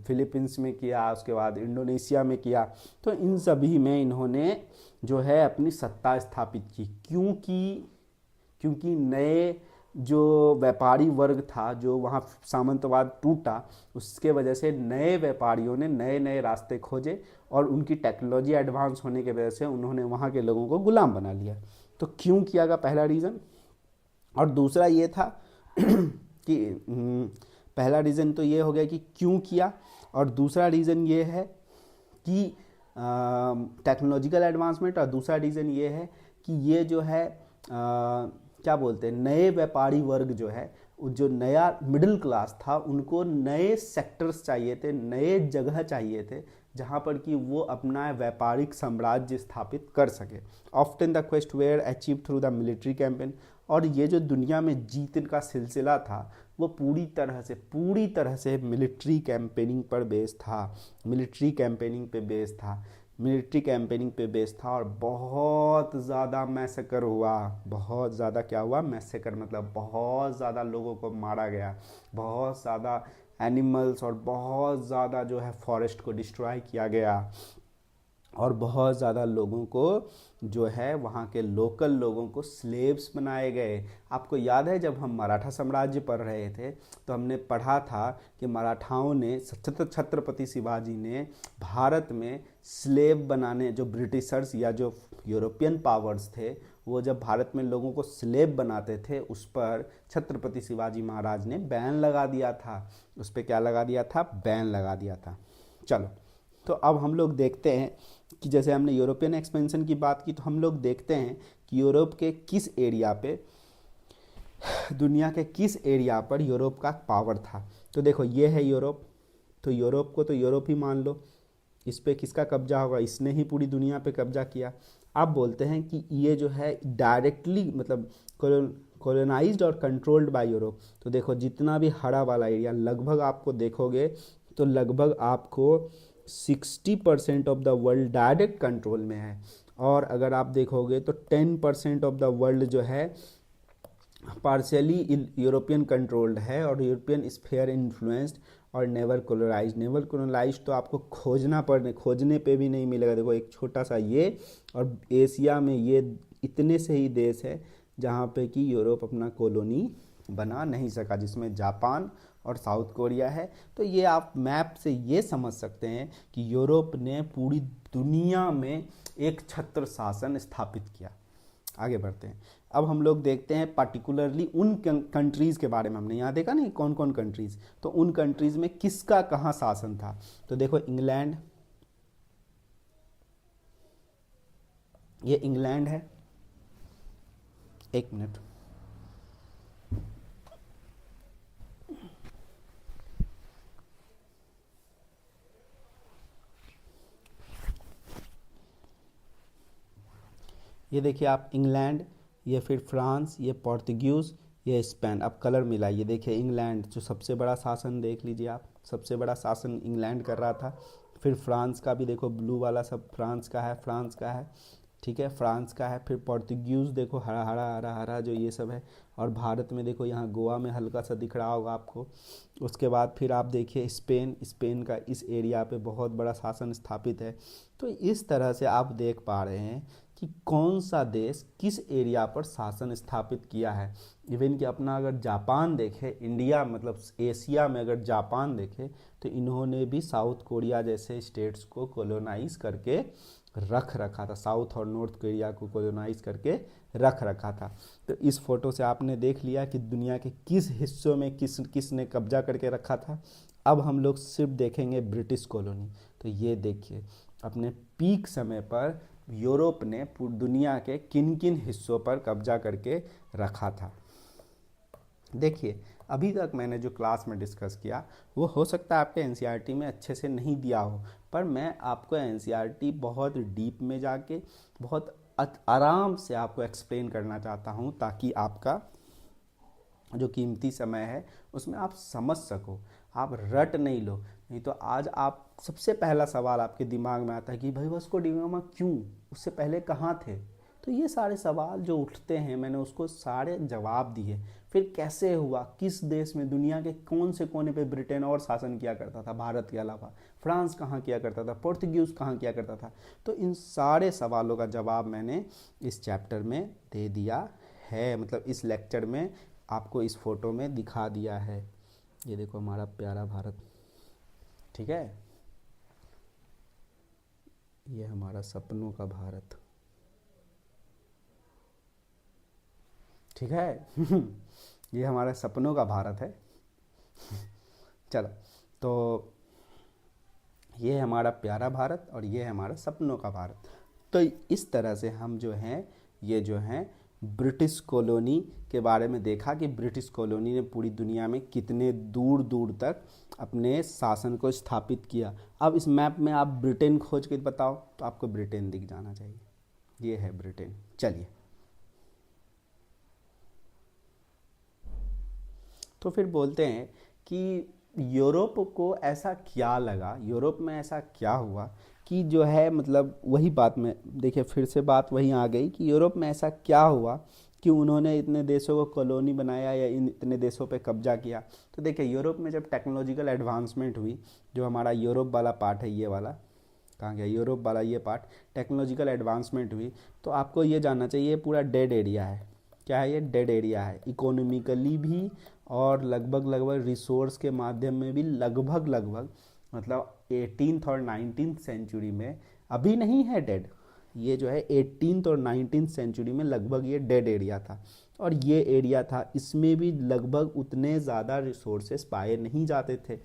फिलीपींस में किया, उसके बाद इंडोनेशिया में किया। तो इन सभी में इन्होंने जो है अपनी सत्ता स्थापित की। क्योंकि नए जो व्यापारी वर्ग था, जो वहाँ सामंतवाद टूटा, उसके वजह से नए व्यापारियों ने नए नए रास्ते खोजे और उनकी टेक्नोलॉजी एडवांस होने की वजह से उन्होंने वहाँ के लोगों को गुलाम बना लिया। तो क्यों किया गया, पहला रीज़न। और दूसरा ये था कि पहला रीज़न तो ये हो गया कि क्यों किया, और दूसरा रीज़न ये है कि टेक्नोलॉजिकल एडवांसमेंट, और दूसरा रीज़न ये है कि ये जो है क्या बोलते हैं, नए व्यापारी वर्ग जो है, जो नया मिडिल क्लास था, उनको नए सेक्टर्स चाहिए थे, नए जगह चाहिए थे जहाँ पर कि वो अपना व्यापारिक साम्राज्य स्थापित कर सके। Often the quest were achieve through the military campaign. और ये जो दुनिया में जीत का सिलसिला था वो पूरी तरह से मिलिट्री कैंपेनिंग पर बेस्ड था, मिलिट्री कैंपेनिंग पे बेस्ड था। और बहुत ज़्यादा मैसेकर हुआ, बहुत ज़्यादा क्या हुआ, मैसेकर, मतलब बहुत ज़्यादा लोगों को मारा गया, बहुत ज़्यादा एनिमल्स और बहुत ज़्यादा जो है फॉरेस्ट को डिस्ट्रॉय किया गया, और बहुत ज़्यादा लोगों को जो है वहाँ के लोकल लोगों को स्लेव्स बनाए गए। आपको याद है जब हम मराठा साम्राज्य पढ़ रहे थे तो हमने पढ़ा था कि मराठाओं ने, छत्रपति शिवाजी ने भारत में स्लेव बनाने, जो ब्रिटिशर्स या जो यूरोपियन पावर्स थे वो जब भारत में लोगों को स्लेव बनाते थे उस पर छत्रपति शिवाजी महाराज ने बैन लगा दिया था। उस पर क्या लगा दिया था? बैन लगा दिया था। चलो, तो अब हम लोग देखते हैं कि जैसे हमने यूरोपियन एक्सपेंशन की बात की, तो हम लोग देखते हैं कि यूरोप के किस एरिया पे, दुनिया के किस एरिया पर यूरोप का पावर था। तो देखो ये है यूरोप, तो यूरोप को तो यूरोप ही मान लो। इस पे किसका कब्जा होगा? इसने ही पूरी दुनिया पे कब्जा किया। अब बोलते हैं कि ये जो है डायरेक्टली, मतलब कॉलोनाइज्ड और कंट्रोल्ड बाय यूरोप। तो देखो जितना भी हरा वाला एरिया, लगभग आपको देखोगे तो लगभग आपको 60% of the world direct control में है। और अगर आप देखोगे तो 10% ऑफ द वर्ल्ड जो है पार्शियली यूरोपियन कंट्रोल्ड है, और यूरोपियन स्फीयर इन्फ्लुएंस्ड और नेवर कोलोनाइज्ड तो आपको खोजने पे भी नहीं मिलेगा। देखो एक छोटा सा ये, और एशिया में ये इतने से ही देश है जहाँ पे कि यूरोप अपना कॉलोनी बना नहीं सका, जिसमें जापान और साउथ कोरिया है। तो ये आप मैप से ये समझ सकते हैं कि यूरोप ने पूरी दुनिया में एक छत्र शासन स्थापित किया। आगे बढ़ते हैं। अब हम लोग देखते हैं पार्टिकुलरली उन कंट्रीज़ के बारे में। हमने यहाँ देखा नहीं कौन कौन कंट्रीज़, तो उन कंट्रीज़ में किसका कहाँ शासन था। तो देखो इंग्लैंड, ये इंग्लैंड है। एक मिनट, ये देखिए आप इंग्लैंड, ये फिर फ्रांस, ये पोर्तुगीज़, ये स्पेन। अब कलर मिला, ये देखिए इंग्लैंड जो सबसे बड़ा शासन, देख लीजिए आप, सबसे बड़ा शासन इंग्लैंड कर रहा था। फिर फ्रांस का भी देखो, ब्लू वाला सब फ्रांस का है, फ्रांस का है, ठीक है, फ्रांस का है। फिर पोर्तुगीज़ देखो, हरा हरा हरा हरा जो ये सब है। और भारत में देखो, यहाँ गोवा में हल्का सा दिख रहा होगा आपको। उसके बाद फिर आप देखिए स्पेन, स्पेन का इस एरिया पे बहुत बड़ा शासन स्थापित है। तो इस तरह से आप देख पा रहे हैं कि कौन सा देश किस एरिया पर शासन स्थापित किया है। इवन कि अपना अगर जापान देखे, इंडिया मतलब एशिया में अगर जापान देखे, तो इन्होंने भी साउथ कोरिया जैसे स्टेट्स को कॉलोनाइज करके रख रखा था, साउथ और नॉर्थ कोरिया को कॉलोनाइज करके रख रखा था। तो इस फोटो से आपने देख लिया कि दुनिया के किस हिस्सों में किसने कब्जा करके रखा था। अब हम लोग सिर्फ देखेंगे ब्रिटिश कॉलोनी। तो ये देखिए, अपने पीक समय पर यूरोप ने पूरी दुनिया के किन किन हिस्सों पर कब्जा करके रखा था। देखिए, अभी तक मैंने जो क्लास में डिस्कस किया वो हो सकता है आपके एनसीईआरटी में अच्छे से नहीं दिया हो, पर मैं आपको एनसीईआरटी बहुत डीप में जाके बहुत आराम से आपको एक्सप्लेन करना चाहता हूँ, ताकि आपका जो कीमती समय है उसमें आप समझ सको, आप रट नहीं लो। नहीं तो आज आप सबसे पहला सवाल आपके दिमाग में आता है कि भाई वास्को डी गामा क्यों, उससे पहले कहाँ थे। तो ये सारे सवाल जो उठते हैं, मैंने उसको सारे जवाब दिए। फिर कैसे हुआ, किस देश में, दुनिया के कौन से कोने पे ब्रिटेन और शासन किया करता था भारत के अलावा, फ्रांस कहाँ किया करता था, पोर्तुगीज़ कहाँ किया करता था। तो इन सारे सवालों का जवाब मैंने इस चैप्टर में दे दिया है, मतलब इस लेक्चर में आपको इस फोटो में दिखा दिया है। ये देखो हमारा प्यारा भारत, ठीक है, ये हमारा सपनों का भारत, ठीक है। ये हमारा सपनों का भारत है। चलो, तो ये हमारा प्यारा भारत और ये है हमारा सपनों का भारत। तो इस तरह से हम जो हैं, ये जो हैं ब्रिटिश कॉलोनी के बारे में देखा कि ब्रिटिश कॉलोनी ने पूरी दुनिया में कितने दूर दूर तक अपने शासन को स्थापित किया। अब इस मैप में आप ब्रिटेन खोज के बताओ, तो आपको ब्रिटेन दिख जाना चाहिए, ये है ब्रिटेन। चलिए, तो फिर बोलते हैं कि यूरोप को ऐसा क्या लगा, यूरोप में ऐसा क्या हुआ कि जो है, मतलब वही बात में देखिए, फिर से बात वहीं आ गई कि यूरोप में ऐसा क्या हुआ कि उन्होंने इतने देशों को कॉलोनी बनाया या इन इतने देशों पे कब्जा किया। तो देखिए, यूरोप में जब टेक्नोलॉजिकल एडवांसमेंट हुई, जो हमारा यूरोप वाला पार्ट है, ये वाला कहाँ गया, यूरोप वाला ये पार्ट, टेक्नोलॉजिकल एडवांसमेंट हुई, तो आपको ये जानना चाहिए पूरा डेड एरिया है। क्या है ये, डेड एरिया है, इकोनॉमिकली भी और लगभग लगभग रिसोर्स के माध्यम में भी लगभग लगभग, मतलब 18th और 19th सेंचुरी में अभी नहीं है डेड, ये जो है 18th और 19th सेंचुरी में लगभग ये डेड एरिया था। और ये एरिया था, इसमें भी लगभग उतने ज़्यादा रिसोर्सेस पाए नहीं जाते थे।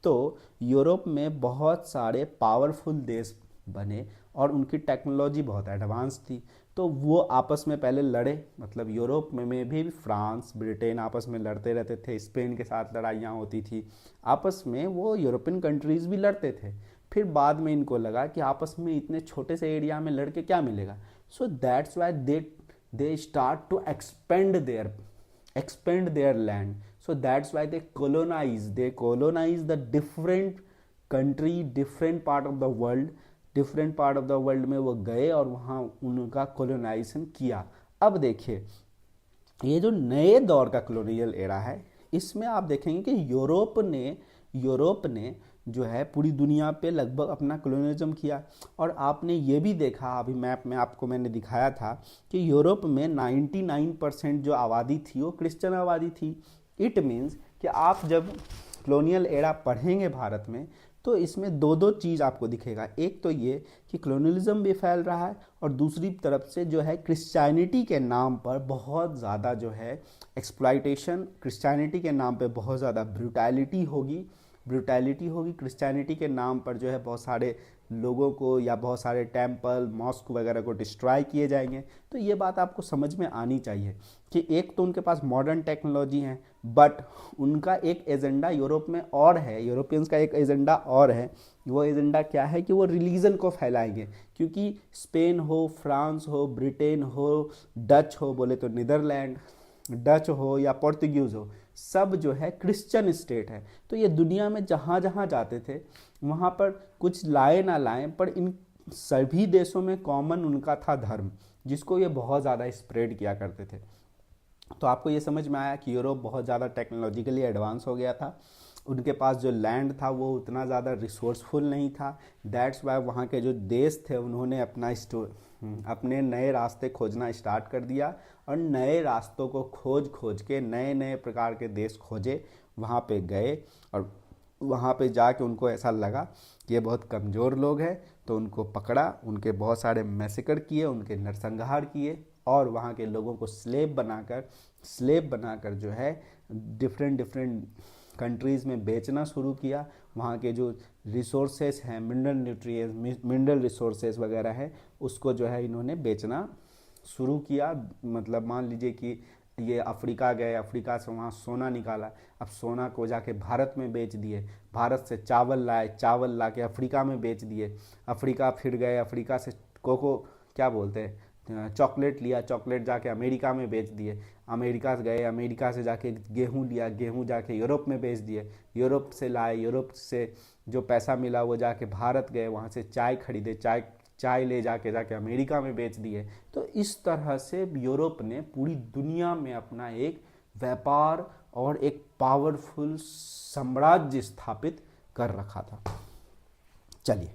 तो यूरोप में बहुत सारे पावरफुल देश बने और उनकी टेक्नोलॉजी बहुत एडवांस थी। तो वो आपस में पहले लड़े, मतलब यूरोप में भी फ्रांस ब्रिटेन आपस में लड़ते रहते थे, स्पेन के साथ लड़ाइयाँ होती थी आपस में, वो यूरोपियन कंट्रीज़ भी लड़ते थे। फिर बाद में इनको लगा कि आपस में इतने छोटे से एरिया में लड़ के क्या मिलेगा, so that's why they start to expand their land. So that's why they colonize the different country, different part of the world में वो गए और वहाँ उनका कॉलोनाइजेशन किया। अब देखिए, ये जो नए दौर का कॉलोनियल एरा है, इसमें आप देखेंगे कि यूरोप ने जो है पूरी दुनिया पे लगभग अपना कॉलोनिज्म किया। और आपने ये भी देखा, अभी मैप में आपको मैंने दिखाया था कि यूरोप में 99% जो आबादी थी वो क्रिश्चियन आबादी थी। इट मीन्स कि आप जब कॉलोनियल एरा पढ़ेंगे भारत में, तो इसमें दो चीज़ आपको दिखेगा। एक तो ये कि कॉलोनियलिज्म भी फैल रहा है, और दूसरी तरफ से जो है क्रिश्चियनिटी के नाम पर बहुत ज़्यादा जो है एक्सप्लॉइटेशन, क्रिश्चियनिटी के नाम पे बहुत ज़्यादा ब्रूटैलिटी होगी। क्रिश्चियनिटी के नाम पर जो है बहुत सारे लोगों को या बहुत सारे टेम्पल मॉस्क वगैरह को डिस्ट्रॉय किए जाएंगे। तो ये बात आपको समझ में आनी चाहिए कि एक तो उनके पास मॉडर्न टेक्नोलॉजी है, बट उनका एक एजेंडा यूरोप में और है, यूरोपियंस का एक एजेंडा और है। वो एजेंडा क्या है कि वो रिलीजन को फैलाएंगे, क्योंकि स्पेन हो, फ्रांस हो, ब्रिटेन हो, डच हो, बोले तो नीदरलैंड, डच हो या पोर्तुगीज़ हो, सब जो है क्रिश्चियन स्टेट है। तो ये दुनिया में जहाँ जहाँ जाते थे वहाँ पर कुछ लाए ना लाएं, पर इन सभी देशों में कॉमन उनका था धर्म, जिसको ये बहुत ज़्यादा स्प्रेड किया करते थे। तो आपको ये समझ में आया कि यूरोप बहुत ज़्यादा टेक्नोलॉजिकली एडवांस हो गया था। उनके पास जो लैंड था वो उतना ज़्यादा रिसोर्सफुल नहीं था। दैट्स वाई वहाँ के जो देश थे उन्होंने अपने नए रास्ते खोजना स्टार्ट कर दिया, और नए रास्तों को खोज खोज के नए नए प्रकार के देश खोजे, वहाँ पे गए, और वहाँ पे जाके उनको ऐसा लगा कि ये बहुत कमज़ोर लोग हैं, तो उनको पकड़ा, उनके बहुत सारे मैसेकर किए, उनके नरसंहार किए, और वहाँ के लोगों को स्लेब बनाकर जो है डिफरेंट डिफरेंट कंट्रीज़ में बेचना शुरू किया। वहाँ के जो रिसोर्सेस हैं, मिनरल रिसोर्सेस वगैरह है, उसको जो है इन्होंने बेचना शुरू किया। मतलब मान लीजिए कि ये अफ्रीका गए, अफ्रीका से वहाँ सोना निकाला, अब सोना को जाके भारत में बेच दिए, भारत से चावल लाए, चावल ला के अफ्रीका में बेच दिए, अफ्रीका फिर गए, अफ्रीका से कोको क्या बोलते हैं चॉकलेट लिया, चॉकलेट जाके अमेरिका में बेच दिए, अमेरिका से गए, अमेरिका से जाके गेहूं लिया, गेहूं जाके यूरोप में बेच दिए, यूरोप से लाए, यूरोप से जो पैसा मिला वो जाके भारत गए, वहाँ से चाय खरीदे, चाय ले जाके अमेरिका में बेच दिए। तो इस तरह से यूरोप ने पूरी दुनिया में अपना एक व्यापार और एक पावरफुल साम्राज्य स्थापित कर रखा था। चलिए,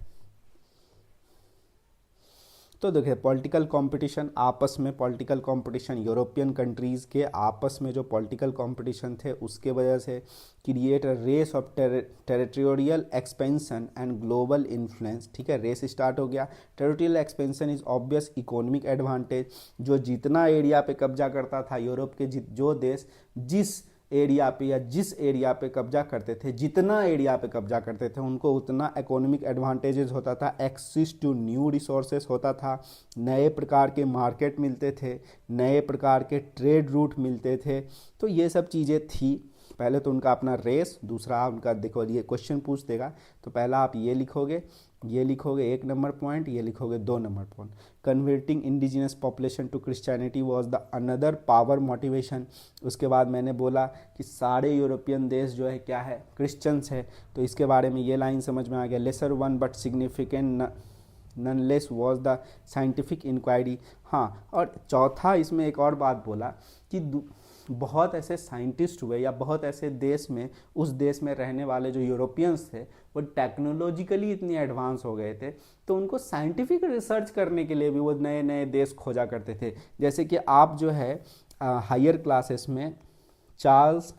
तो देखिए पॉलिटिकल कंपटीशन, आपस में पॉलिटिकल कंपटीशन, यूरोपियन कंट्रीज़ के आपस में जो पॉलिटिकल कंपटीशन थे उसके वजह से create a race of territorial expansion and global influence. ठीक है, रेस स्टार्ट हो गया। Territorial expansion is obvious economic advantage, जो जितना एरिया पे कब्जा करता था यूरोप के जो देश जिस एरिया पे या जिस एरिया पे कब्जा करते थे, जितना एरिया पे कब्जा करते थे, उनको उतना इकोनॉमिक एडवांटेजेस होता था, एक्सेस टू न्यू रिसोर्सेस होता था, नए प्रकार के मार्केट मिलते थे, नए प्रकार के ट्रेड रूट मिलते थे। तो ये सब चीज़ें थी। पहले तो उनका अपना रेस, दूसरा उनका, देखो ये क्वेश्चन पूछ देगा तो पहला आप ये लिखोगे 1 नंबर पॉइंट, ये लिखोगे 2 number point. Converting indigenous population to Christianity was the another power motivation. उसके बाद मैंने बोला कि सारे यूरोपियन देश जो है क्या है, क्रिश्चियंस है, तो इसके बारे में ये लाइन समझ में आ गया। Lesser one but significant nonetheless was the scientific inquiry. हाँ, और चौथा इसमें एक और बात बोला कि बहुत ऐसे साइंटिस्ट हुए या बहुत ऐसे देश में, उस देश में रहने वाले जो यूरोपियंस थे वो टेक्नोलॉजिकली इतनी एडवांस हो गए थे, तो उनको साइंटिफिक रिसर्च करने के लिए भी वो नए नए देश खोजा करते थे। जैसे कि आप जो है हायर क्लासेस में चार्ल्स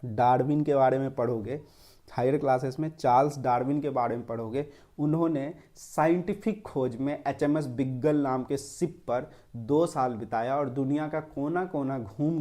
डार्विन के बारे में पढ़ोगे, हायर क्लासेस में चार्ल्स डार्विन के बारे में पढ़ोगे। उन्होंने साइंटिफिक खोज में HMS बिग्गल नाम के शिप पर 2 साल बिताया और दुनिया का कोना कोना घूम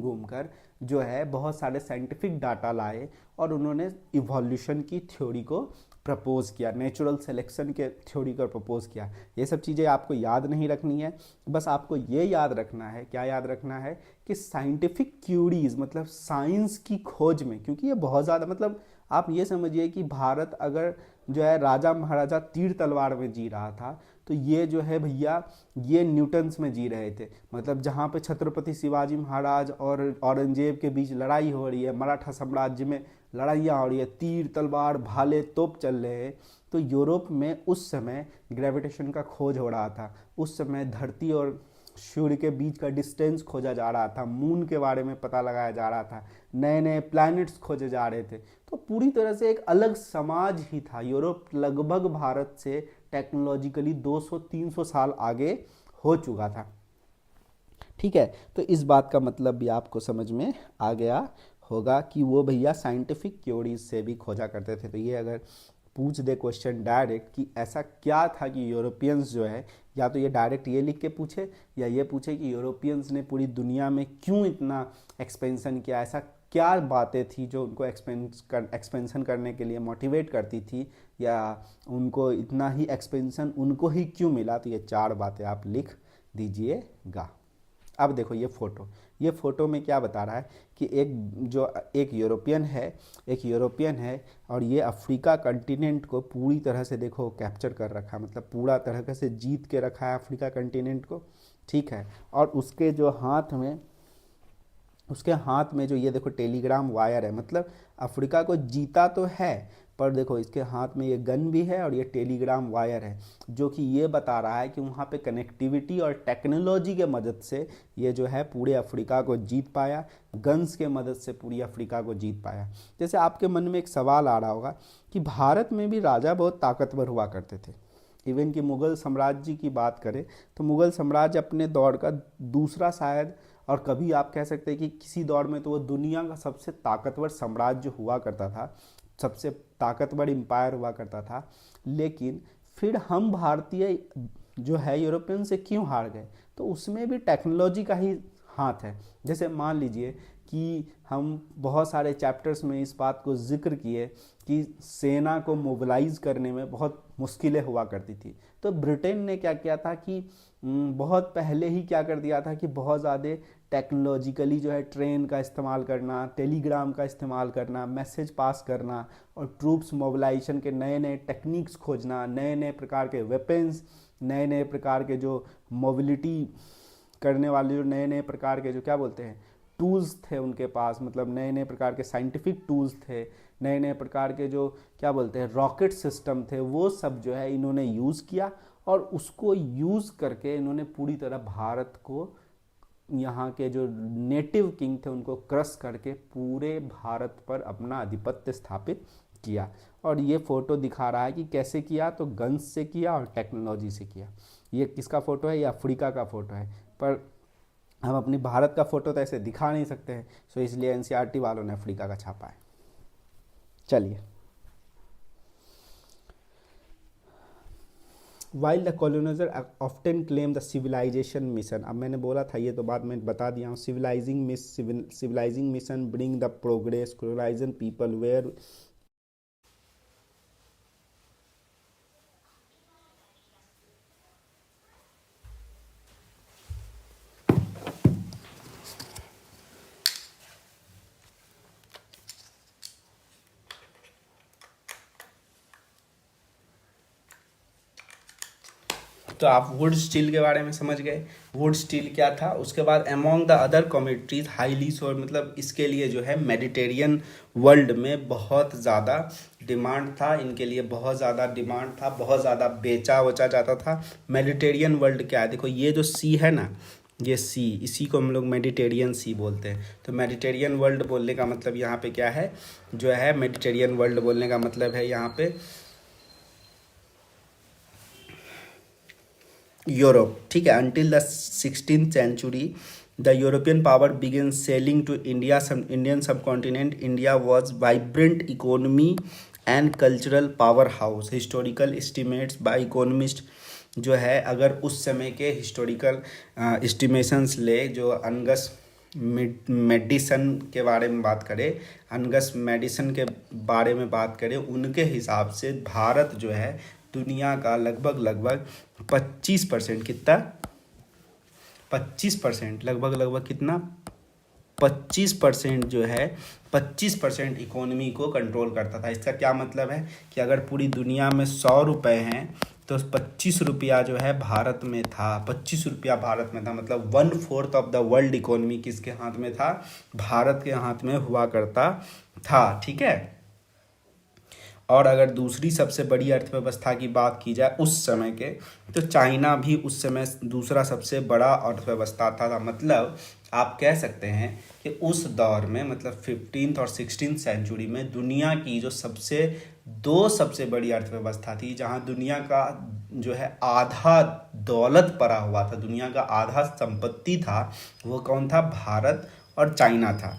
घूम कर जो है बहुत सारे साइंटिफिक डाटा लाए, और उन्होंने इवोल्यूशन की थ्योरी को प्रपोज किया, नेचुरल सिलेक्शन के थ्योरी को प्रपोज किया। ये सब चीज़ें आपको याद नहीं रखनी है, बस आपको ये याद रखना है, क्या याद रखना है कि साइंटिफिक क्यूरीज, मतलब साइंस की खोज में, क्योंकि ये बहुत ज़्यादा, मतलब आप ये समझिए कि भारत अगर जो है राजा महाराजा तीर तलवार में जी रहा था, तो ये जो है भैया ये न्यूटन्स में जी रहे थे। मतलब जहाँ पे छत्रपति शिवाजी महाराज और औरंगजेब के बीच लड़ाई हो रही है, मराठा साम्राज्य में लड़ाइयाँ हो रही है, तीर तलवार भाले तोप चल रहे हैं, तो यूरोप में उस समय ग्रेविटेशन का खोज हो रहा था। उस समय धरती और सूर्य के बीच का डिस्टेंस खोजा जा रहा था, मून के बारे में पता लगाया जा रहा था, नए नए प्लैनेट्स खोजे जा रहे थे। तो पूरी तरह से एक अलग समाज ही था। यूरोप लगभग भारत से टेक्नोलॉजिकली 200-300 साल आगे हो चुका था। ठीक है, तो इस बात का मतलब भी आपको समझ में आ गया होगा कि वो भैया साइंटिफिक थ्योरीज से भी खोजा करते थे। तो ये अगर पूछ दे क्वेश्चन डायरेक्ट कि ऐसा क्या था कि यूरोपियंस जो है, या तो ये डायरेक्ट ये लिख के पूछे या ये पूछे कि यूरोपियंस ने पूरी दुनिया में क्यों इतना एक्सपेंशन किया, ऐसा क्या बातें थी जो उनको एक्सपेंशन करने के लिए मोटिवेट करती थी, या उनको इतना ही एक्सपेंशन उनको ही क्यों मिला। तो ये 4 बातें आप लिख दीजिएगा। अब देखो ये फ़ोटो में क्या बता रहा है कि एक यूरोपियन है और ये अफ्रीका कंटिनेंट को पूरी तरह से देखो कैप्चर कर रखा है, मतलब पूरा तरह से जीत के रखा है अफ्रीका कंटिनेंट को, ठीक है। और उसके हाथ में जो ये देखो टेलीग्राम वायर है, मतलब अफ्रीका को जीता तो है, पर देखो इसके हाथ में ये गन भी है और ये टेलीग्राम वायर है, जो कि ये बता रहा है कि वहाँ पे कनेक्टिविटी और टेक्नोलॉजी के मदद से ये जो है पूरे अफ्रीका को जीत पाया, गन्स के मदद से पूरी अफ्रीका को जीत पाया। जैसे आपके मन में एक सवाल आ रहा होगा कि भारत में भी राजा बहुत ताकतवर हुआ करते थे। इवन कि मुग़ल साम्राज्य की बात करें तो मुग़ल साम्राज्य अपने दौर का दूसरा शायद, और कभी आप कह सकते हैं कि किसी दौर में तो वो दुनिया का सबसे ताकतवर साम्राज्य हुआ करता था, सबसे ताकतवर एम्पायर हुआ करता था। लेकिन फिर हम भारतीय जो है यूरोपियन से क्यों हार गए, तो उसमें भी टेक्नोलॉजी का ही हाथ है। जैसे मान लीजिए कि हम बहुत सारे चैप्टर्स में इस बात को जिक्र किए कि सेना को मोबिलाइज करने में बहुत मुश्किलें हुआ करती थी, तो ब्रिटेन ने क्या किया था कि बहुत पहले ही क्या कर दिया था कि बहुत ज़्यादा टेक्नोलॉजिकली जो है ट्रेन का इस्तेमाल करना, टेलीग्राम का इस्तेमाल करना, मैसेज पास करना और ट्रूप्स मोबिलाइजेशन के नए नए टेक्निक्स खोजना, नए नए प्रकार के वेपन्स, नए नए प्रकार के जो मोबिलिटी करने वाले जो नए नए प्रकार के जो क्या बोलते हैं टूल्स थे उनके पास, मतलब नए नए प्रकार के साइंटिफिक टूल्स थे, नए नए प्रकार के जो क्या बोलते हैं रॉकेट सिस्टम थे, वो सब जो है इन्होंने यूज़ किया और उसको यूज़ करके इन्होंने पूरी तरह भारत को, यहाँ के जो नेटिव किंग थे उनको क्रश करके पूरे भारत पर अपना आधिपत्य स्थापित किया। और ये फ़ोटो दिखा रहा है कि कैसे किया, तो गन्स से किया और टेक्नोलॉजी से किया। ये किसका फ़ोटो है, ये अफ्रीका का फ़ोटो है, पर हम अपनी भारत का फ़ोटो तो ऐसे दिखा नहीं सकते हैं, सो इसलिए एनसीईआरटी वालों ने अफ्रीका का छापा है। चलिए, while the coloniser often claim the civilisation mission, अब मैंने बोला था ये तो बात मैं बता दिया हूँ, civilising mission bring the progress colonisation people where तो आप वुड स्टील के बारे में समझ गए, वुड स्टील क्या था। उसके बाद among the other commodities highly सोर, मतलब इसके लिए जो है मेडिटेरियन वर्ल्ड में बहुत ज़्यादा डिमांड था, इनके लिए बहुत ज़्यादा डिमांड था, बहुत ज़्यादा बेचा वचा जाता था। मेडिटेरियन वर्ल्ड क्या है, देखो ये जो सी है ना, ये सी, इसी को हम लोग मेडिटेरियन सी बोलते हैं। तो मेडिटेरियन वर्ल्ड बोलने का मतलब यहाँ पे क्या है, जो है मेडिटेरियन वर्ल्ड बोलने का मतलब है यहाँ पे यूरोप, ठीक है। Until the 16th century the European power began sailing to India Indian subcontinent. India was vibrant economy and cultural powerhouse. Historical estimates by economist जो है, अगर उस समय के हिस्टोरिकल एस्टिमेशंस ले, जो अंगस मेडिसन के बारे में बात करें, अंगस मेडिसन के बारे में बात करें, उनके हिसाब से भारत जो है दुनिया का लगभग 25%, कितना 25%, लगभग कितना 25% जो है 25% इकोनॉमी को कंट्रोल करता था। इसका क्या मतलब है कि अगर पूरी दुनिया में 100 रुपये हैं तो 25 रुपया जो है भारत में था, 25 रुपया भारत में था, मतलब 1/4 ऑफ द वर्ल्ड इकोनॉमी किसके हाथ में था, भारत के हाथ में हुआ करता था, ठीक है। और अगर दूसरी सबसे बड़ी अर्थव्यवस्था की बात की जाए उस समय के, तो चाइना भी उस समय दूसरा सबसे बड़ा अर्थव्यवस्था था। मतलब आप कह सकते हैं कि उस दौर में, मतलब 15th और 16th सेंचुरी में दुनिया की जो दो सबसे बड़ी अर्थव्यवस्था थी, जहां दुनिया का जो है आधा दौलत पड़ा हुआ था, दुनिया का आधा संपत्ति था, वो कौन था, भारत और चाइना था,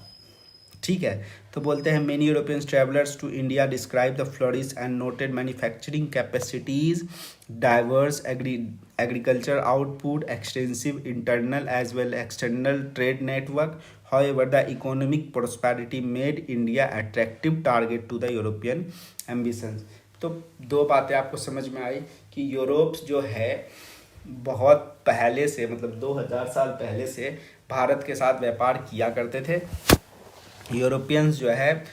ठीक है। तो बोलते हैं many Europeans travellers to India describe the flourish and noted manufacturing capacities, diverse agriculture output, extensive internal as well external trade network. However, the economic prosperity made India attractive target to the European ambitions. तो दो बातें आपको समझ में आई कि Europe जो है बहुत पहले से, मतलब 2000 साल पहले से भारत के साथ व्यापार किया करते थे. यूरोपियंस जो है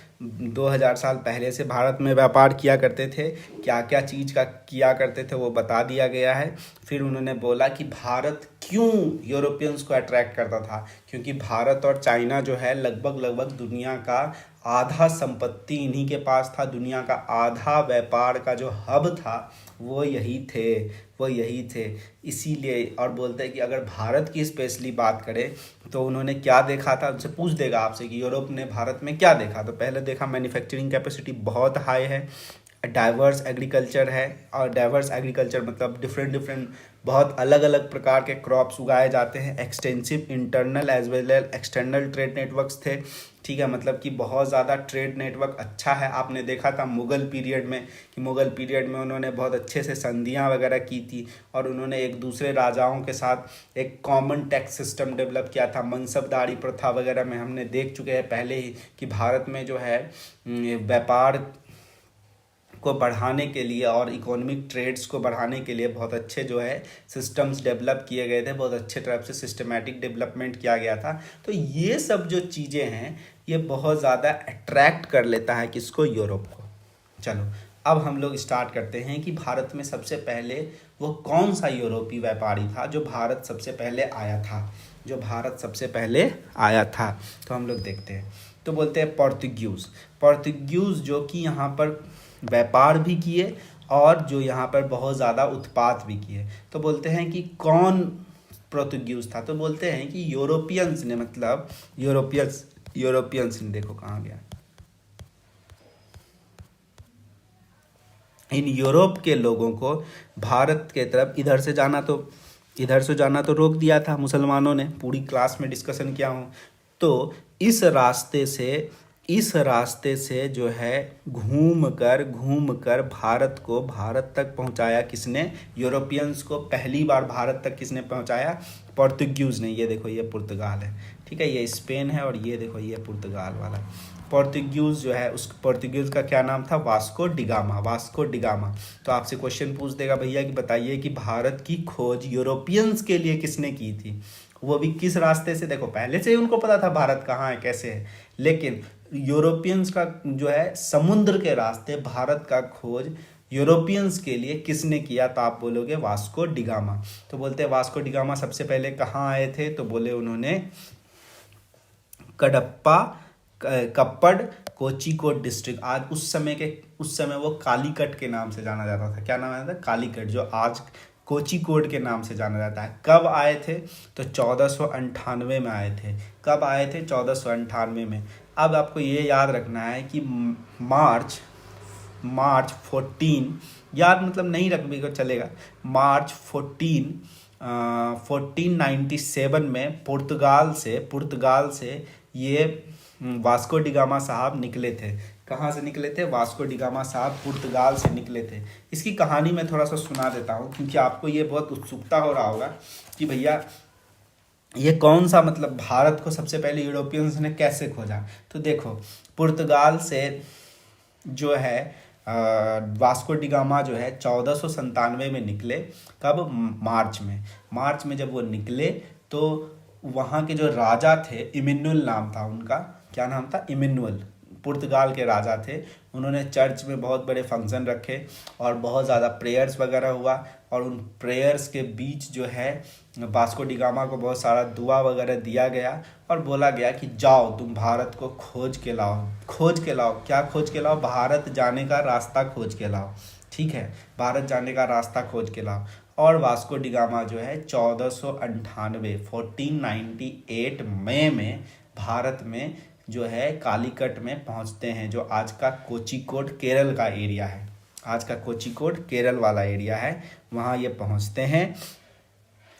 2000 साल पहले से भारत में व्यापार किया करते थे. क्या क्या चीज़ का किया करते थे वो बता दिया गया है. फिर उन्होंने बोला कि भारत क्यों यूरोपियंस को अट्रैक्ट करता था, क्योंकि भारत और चाइना जो है लगभग दुनिया का आधा संपत्ति इन्हीं के पास था. दुनिया का आधा व्यापार का जो हब था वो यही थे. इसीलिए, और बोलते हैं कि अगर भारत की स्पेशली बात करें तो उन्होंने क्या देखा था, उनसे पूछ देगा आपसे कि यूरोप ने भारत में क्या देखा. तो पहले देखा मैन्युफैक्चरिंग कैपेसिटी बहुत हाई है, डाइवर्स एग्रीकल्चर है. और डाइवर्स एग्रीकल्चर मतलब डिफरेंट बहुत अलग अलग प्रकार के क्रॉप्स उगाए जाते हैं. Extensive internal as well as external trade networks थे. ठीक है, मतलब कि बहुत ज़्यादा ट्रेड नेटवर्क अच्छा है. आपने देखा था मुग़ल पीरियड में कि मुग़ल पीरियड में उन्होंने बहुत अच्छे से संधियाँ वगैरह की थी और उन्होंने एक दूसरे राजाओं के साथ एक कॉमन टैक्स सिस्टम डेवलप किया था. मनसबदारी प्रथा वगैरह में हमने देख चुके हैं पहले ही कि भारत में जो है व्यापार को बढ़ाने के लिए और इकोनॉमिक ट्रेड्स को बढ़ाने के लिए बहुत अच्छे जो है सिस्टम्स डेवलप किए गए थे. बहुत अच्छे तरह से सिस्टमेटिक डेवलपमेंट किया गया था. तो ये सब जो चीज़ें हैं ये बहुत ज़्यादा अट्रैक्ट कर लेता है किसको, यूरोप को. चलो अब हम लोग स्टार्ट करते हैं कि भारत में सबसे पहले वो कौन सा यूरोपीय व्यापारी था जो भारत सबसे पहले आया था. तो हम लोग देखते हैं. तो बोलते हैं पोर्तुगीज़ जो कि यहाँ पर व्यापार भी किए और जो यहाँ पर बहुत ज़्यादा उत्पाद भी किए. तो बोलते हैं कि कौन पोर्तुगीज़ था. तो बोलते हैं कि यूरोपियंस ने, मतलब यूरोपियंस ने, देखो कहाँ गया, इन यूरोप के लोगों को भारत के तरफ इधर से जाना तो रोक दिया था मुसलमानों ने. पूरी क्लास में डिस्कशन किया हूँ. तो इस रास्ते से जो है घूम कर भारत तक पहुंचाया किसने, यूरोपियंस को. पहली बार भारत तक किसने पहुंचाया, पोर्तुगीज़ ने. ये देखो ये पुर्तगाल है, ठीक है, ये स्पेन है और ये देखो ये पुर्तगाल वाला. पोर्तुगीज़ जो है, उस पोर्तुगीज़ का क्या नाम था, वास्को डिगामा. तो आपसे क्वेश्चन पूछ देगा भैया कि बताइए कि भारत की खोज यूरोपियंस के लिए किसने की थी, वो भी किस रास्ते से. देखो पहले से ही उनको पता था भारत कहाँ है कैसे है, लेकिन यूरोपियंस का जो है समुद्र के रास्ते भारत का खोज यूरोपियंस के लिए किसने किया. तो आप बोलोगे वास्को डिगामा. तो बोलते हैं वास्को डिगामा सबसे पहले कहाँ आए थे. तो बोले उन्होंने कप्पड़ कोचीकोड डिस्ट्रिक्ट. आज उस समय वो कालीकट के नाम से जाना जाता था. क्या नाम आता था, कालीकट, जो आज कोचीकोड के नाम से जाना जाता है. कब आए थे, तो 1498 में आए थे. कब आए थे, 1498 में. अब आपको ये याद रखना है कि मार्च 14, याद मतलब नहीं रख भी चलेगा, मार्च 1497 में पुर्तगाल से ये वास्को डिगामा साहब निकले थे. कहाँ से निकले थे, वास्को डिगामा साहब पुर्तगाल से निकले थे. इसकी कहानी मैं थोड़ा सा सुना देता हूँ क्योंकि आपको ये बहुत उत्सुकता हो रहा होगा कि भैया ये कौन सा, मतलब भारत को सबसे पहले यूरोपियंस ने कैसे खोजा. तो देखो पुर्तगाल से जो है वास्को डिगामा जो है 1497 में निकले. कब, मार्च में जब वो निकले तो वहाँ के जो राजा थे, इमिनुअल नाम था उनका. क्या नाम था, इमिनुअल, पुर्तगाल के राजा थे. उन्होंने चर्च में बहुत बड़े फंक्शन रखे और बहुत ज़्यादा प्रेयर्स वगैरह हुआ. और उन प्रेयर्स के बीच जो है वास्को डिगामा को बहुत सारा दुआ वगैरह दिया गया और बोला गया कि जाओ तुम भारत को खोज के लाओ. क्या खोज के लाओ, भारत जाने का रास्ता खोज के लाओ. ठीक है, भारत जाने का रास्ता खोज के लाओ. और वास्को डिगामा जो है 1498 मई में भारत में जो है कालीकट में पहुंचते हैं, जो आज का कोचीकोड केरल का एरिया है. आज का कोचीकोड केरल वाला एरिया है, वहाँ ये पहुंचते हैं.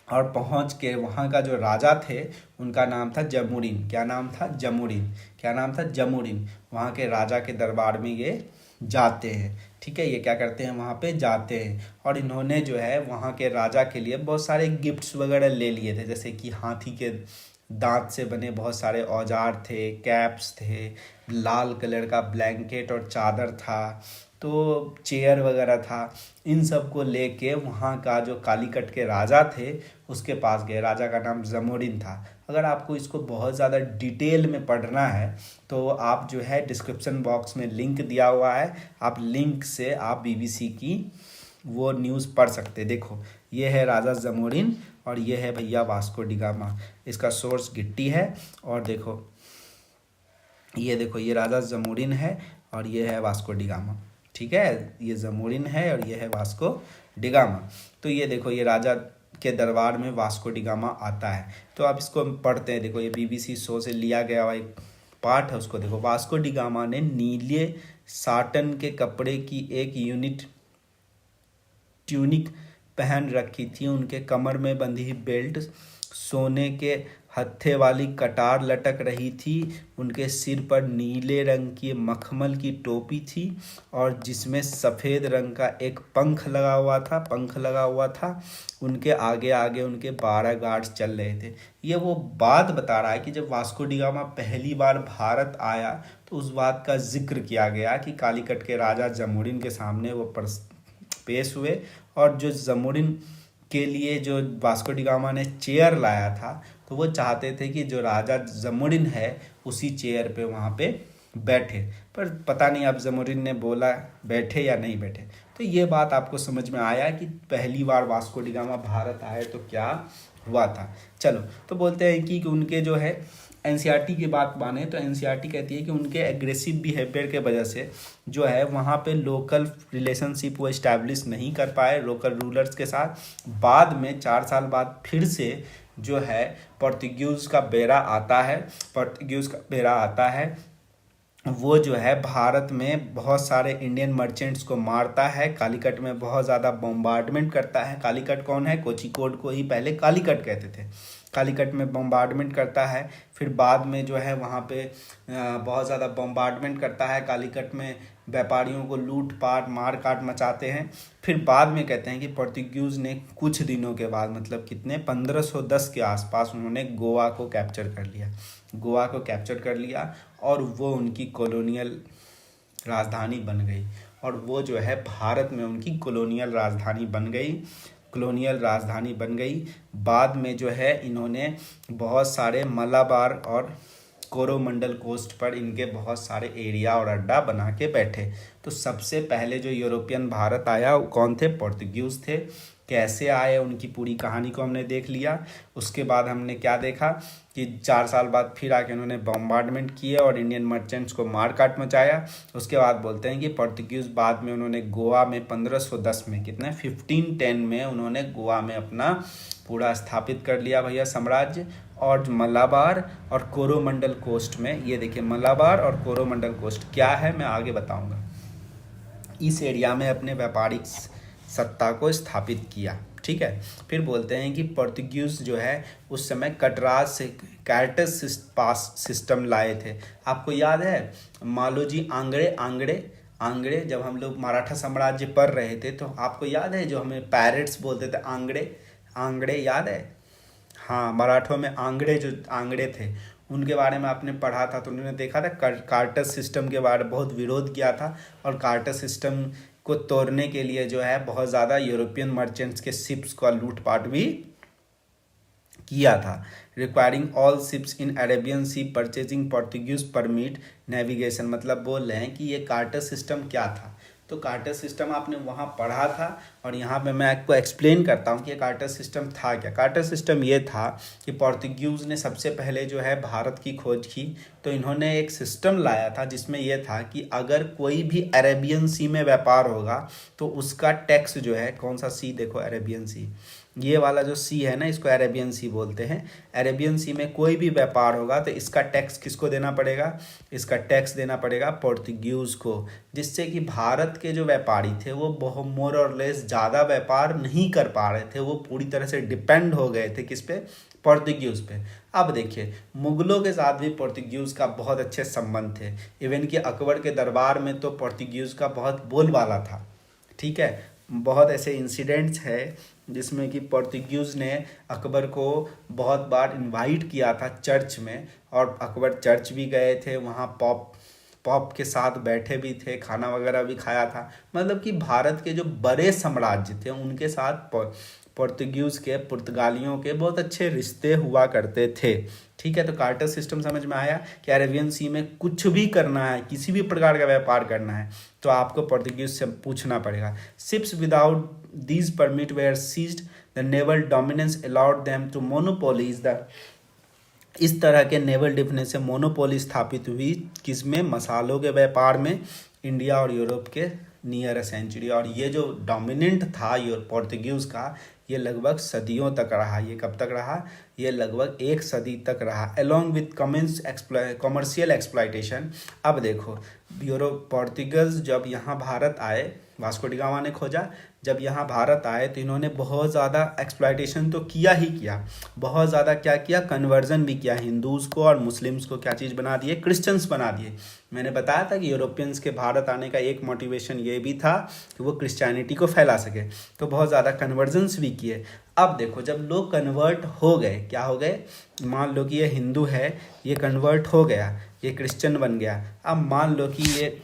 और पहुंच के वहाँ का जो राजा थे उनका नाम था जमुरीन। क्या नाम था? जमुरीन। क्या नाम था? जमुरीन। वहाँ के राजा के दरबार में ये जाते हैं। ठीक है, ये क्या करते हैं? वहाँ पे जाते हैं। और इन्होंने जो है वहाँ के राजा के लिए बहुत सारे गिफ्ट्स वगैरह ले लिए थे, जैसे कि हाथी के दांत से बने बहुत सारे औजार थे, कैप्स थे, लाल कलर का ब्लैंकेट और चादर था, तो चेयर वगैरह था। इन सब को लेके वहाँ का जो कालीकट के राजा थे उसके पास गए। राजा का नाम जमोरिन था। अगर आपको इसको बहुत ज़्यादा डिटेल में पढ़ना है तो आप जो है डिस्क्रिप्शन बॉक्स में लिंक दिया हुआ है, आप लिंक से आप बीबीसी की वो न्यूज़ पढ़ सकते। देखो, ये है राजा जमोरिन और ये है भैया वास्को डिगामा। इसका सोर्स गिट्टी है। और देखो, ये देखो, ये राजा जमोरिन है और ये है वास्को डिगामा। ठीक है, ये जमोरिन है और ये है वास्को डिगामा। तो ये देखो, ये राजा के दरबार में वास्को डिगामा आता है। तो आप इसको पढ़ते हैं। देखो, ये बीबीसी शो से लिया गया हुआ एक पार्ट है, उसको देखो। वास्को डिगामा ने नीले साटन के कपड़े की एक ट्यूनिक पहन रखी थी। उनके कमर में बंधी बेल्ट सोने के हत्थे वाली कटार लटक रही थी। उनके सिर पर नीले रंग की मखमल की टोपी थी और जिसमें सफ़ेद रंग का एक पंख लगा हुआ था। उनके आगे आगे उनके 12 गार्ड्स चल रहे थे। ये वो बात बता रहा है कि जब वास्को डिगामा पहली बार भारत आया तो उस बात का जिक्र किया गया कि कालीकट के राजा जमुरीन के सामने वो पेश हुए। और जो जमुरीन के लिए जो वास्को डिगामा ने चेयर लाया था, तो वो चाहते थे कि जो राजा जमुरीन है उसी चेयर पे वहाँ पे बैठे। पर पता नहीं अब जमुरीन ने बोला बैठे या नहीं बैठे। तो ये बात आपको समझ में आया कि पहली बार वास्को डिगामा भारत आए तो क्या हुआ था। चलो, तो बोलते हैं कि उनके जो है एनसीईआरटी की बात माने तो एनसीईआरटी कहती है कि उनके एग्रेसिव बिहेवियर के वजह से जो है वहाँ पे लोकल रिलेशनशिप वो इस्टेब्लिश नहीं कर पाए लोकल रूलर्स के साथ। बाद में 4 साल बाद फिर से जो है पोर्तुगीज़ का बेड़ा आता है। वो जो है भारत में बहुत सारे इंडियन मर्चेंट्स को मारता है। कालीकट में बहुत ज़्यादा बम्बार्डमेंट करता है। कालीकट कौन है? कोझिकोड को ही पहले कालीकट कहते थे। कालीकट में बम्बार्डमेंट करता है। फिर बाद में जो है वहाँ पे बहुत ज़्यादा बम्बार्डमेंट करता है। कालीकट में व्यापारियों को लूट पाट मार काट मचाते हैं। फिर बाद में कहते हैं कि पोर्तुगीज़ ने कुछ दिनों के बाद, मतलब कितने, 1510 के आसपास उन्होंने गोवा को कैप्चर कर लिया और वो उनकी कॉलोनियल राजधानी बन गई। और वो जो है भारत में उनकी कॉलोनियल राजधानी बन गई। बाद में जो है इन्होंने बहुत सारे मलाबार और कोरोमंडल कोस्ट पर इनके बहुत सारे एरिया और अड्डा बना के बैठे। तो सबसे पहले जो यूरोपियन भारत आया वो कौन थे? पोर्तुगीज़ थे। कैसे आए उनकी पूरी कहानी को हमने देख लिया। उसके बाद हमने क्या देखा कि 4 साल बाद फिर आके उन्होंने बम्बार्डमेंट किए और इंडियन मर्चेंट्स को मार काट मचाया। उसके बाद बोलते हैं कि पोर्तुगीज़ बाद में उन्होंने गोवा में 1510 में, कितने, 1510 में उन्होंने गोवा में अपना पूरा स्थापित कर लिया भैया साम्राज्य। और मलाबार और कोरोमंडल कोस्ट में, ये देखिए मलाबार और कोरोमंडल कोस्ट क्या है मैं आगे बताऊंगा। इस एरिया में अपने व्यापारिक सत्ता को स्थापित किया। ठीक है, फिर बोलते हैं कि पोर्तुगीज़ जो है उस समय कटराज से कार्टस पास सिस्टम लाए थे। आपको याद है मालोजी आंगड़े जब हम लोग मराठा साम्राज्य पढ़ रहे थे तो आपको याद है जो हमें पैरेट्स बोलते थे, आंगड़े याद है? हाँ, मराठों में आंगड़े थे, उनके बारे में आपने पढ़ा था। तो उन्होंने देखा था कार्टस सिस्टम के बारे में बहुत विरोध किया था और कार्टस सिस्टम को तोड़ने के लिए जो है बहुत ज़्यादा यूरोपियन मर्चेंट्स के शिप्स का लूटपाट भी किया था। Requiring all ships in Arabian sea purchasing Portuguese permit navigation. मतलब बोल रहे हैं कि ये कार्टस सिस्टम क्या था। तो कार्टस सिस्टम आपने वहाँ पढ़ा था और यहाँ पे मैं आपको एक्सप्लेन करता हूँ कि ये कार्टस सिस्टम था क्या। कार्टस सिस्टम ये था कि पोर्तुगीज़ ने सबसे पहले जो है भारत की खोज की तो इन्होंने एक सिस्टम लाया था जिसमें यह था कि अगर कोई भी अरेबियन सी में व्यापार होगा तो उसका टैक्स जो है, कौन सा सी, देखो अरेबियन सी, ये वाला जो सी है ना, इसको अरेबियन सी बोलते हैं। अरेबियन सी में कोई भी व्यापार होगा तो इसका टैक्स किसको देना पड़ेगा? इसका टैक्स देना पड़ेगा पोर्तुगीज को, जिससे कि भारत के जो व्यापारी थे वो बहुत मोर और लेस ज़्यादा व्यापार नहीं कर पा रहे थे, वो पूरी तरह से डिपेंड हो गए थे किस पे? पोर्तुगीज पे। अब देखिए, मुगलों के साथ भी पोर्तुगीज का बहुत अच्छे संबंध थे। इवन कि अकबर के दरबार में तो पोर्तुगीज का बहुत बोलबाला था। ठीक है, बहुत ऐसे इंसिडेंट्स है जिसमें कि पोर्तुगीज ने अकबर को बहुत बार इनवाइट किया था चर्च में, और अकबर चर्च भी गए थे, वहाँ पॉप के साथ बैठे भी थे, खाना वगैरह भी खाया था। मतलब कि भारत के जो बड़े साम्राज्य थे उनके साथ पुर्तगालियों के बहुत अच्छे रिश्ते हुआ करते थे। ठीक है, तो कार्टर सिस्टम समझ में आया कि अरेबियन सी में कुछ भी करना है, किसी भी प्रकार का व्यापार करना है तो आपको पोर्तुगीज से पूछना पड़ेगा। Ships without these permit were seized, the naval dominance allowed them to monopolise the, इस तरह के नेवल डिफेंस से मोनोपोली स्थापित हुई किसमें? मसालों के व्यापार में, इंडिया और यूरोप के नियर सेंचुरी। और ये जो डोमिनेंट था पोर्तुगीज का, ये लगभग सदियों तक रहा। ये कब तक रहा? ये लगभग 1 सदी तक रहा, अलोंग विथ कमर्शियल एक्सप्लॉयटेशन। अब देखो, पोर्तुगीज जब यहाँ भारत आए, वास्को डी गामा ने खोजा, जब यहाँ भारत आए तो इन्होंने बहुत ज़्यादा एक्सप्लॉयटेशन तो किया ही किया, बहुत ज़्यादा क्या किया? कन्वर्जन भी किया, हिंदूज़ को और मुस्लिम्स को क्या चीज़ बना दिए? क्रिश्चियंस बना दिए। मैंने बताया था कि यूरोपियंस के भारत आने का एक मोटिवेशन ये भी था कि वो क्रिश्चियनिटी को फैला सके, तो बहुत ज़्यादा कन्वर्जन्स भी किए। अब देखो, जब लोग कन्वर्ट हो गए, क्या हो गए? मान लो कि ये हिंदू है, ये कन्वर्ट हो गया, ये क्रिश्चियन बन गया। अब मान लो कि ये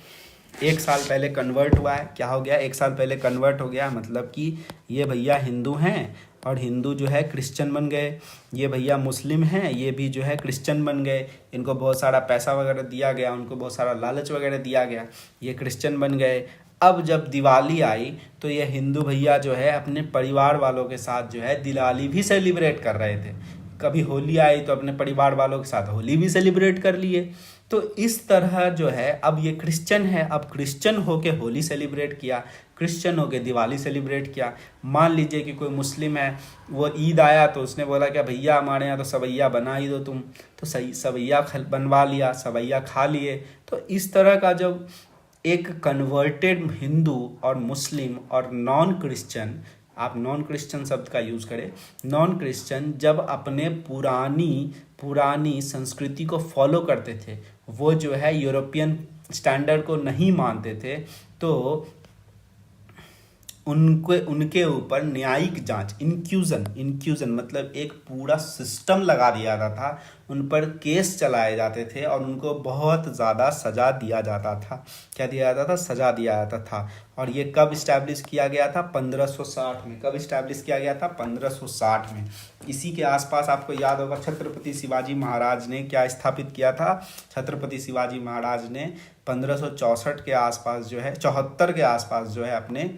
1 साल पहले कन्वर्ट हुआ है, क्या हो गया? 1 साल पहले कन्वर्ट हो गया, मतलब कि ये भैया हिंदू हैं और हिंदू जो है क्रिश्चियन बन गए, ये भैया मुस्लिम हैं, ये भी जो है क्रिश्चियन बन गए, इनको बहुत सारा पैसा वगैरह दिया गया, उनको बहुत सारा लालच वगैरह दिया गया, ये क्रिश्चियन बन गए। अब जब दिवाली आई तो ये हिंदू भैया जो है अपने परिवार वालों के साथ जो है दिवाली भी सेलिब्रेट कर रहे थे। कभी होली आई तो अपने परिवार वालों के साथ होली भी सेलिब्रेट कर लिए। तो इस तरह जो है, अब ये क्रिश्चियन है, अब क्रिश्चियन होके होली सेलिब्रेट किया, क्रिश्चियन होके दिवाली सेलिब्रेट किया। मान लीजिए कि कोई मुस्लिम है, वो ईद आया तो उसने बोला कि भैया हमारे यहाँ तो सवैया बना ही दो तुम, तो सही सवैया बनवा लिया, सवैया खा लिए। तो इस तरह का जब एक कन्वर्टेड हिंदू और मुस्लिम और नॉन क्रिश्चियन, आप नॉन क्रिश्चियन शब्द का यूज़ करें, नॉन क्रिश्चियन जब अपने पुरानी संस्कृति को फॉलो करते थे, वो जो है यूरोपियन स्टैंडर्ड को नहीं मानते थे, तो उनके ऊपर न्यायिक जांच, इंक्यूजन मतलब एक पूरा सिस्टम लगा दिया जाता था, उन पर केस चलाए जाते थे और उनको बहुत ज़्यादा सज़ा दिया जाता था। क्या दिया जाता था? सज़ा दिया जाता था। और ये कब इस्टेब्लिश किया गया था? 1560 में। कब इस्टेब्लिश किया गया था? 1560 में। इसी के आसपास आपको याद होगा छत्रपति शिवाजी महाराज ने क्या स्थापित किया था? छत्रपति शिवाजी महाराज ने 1564 के आसपास जो है, 74 के आसपास जो है अपने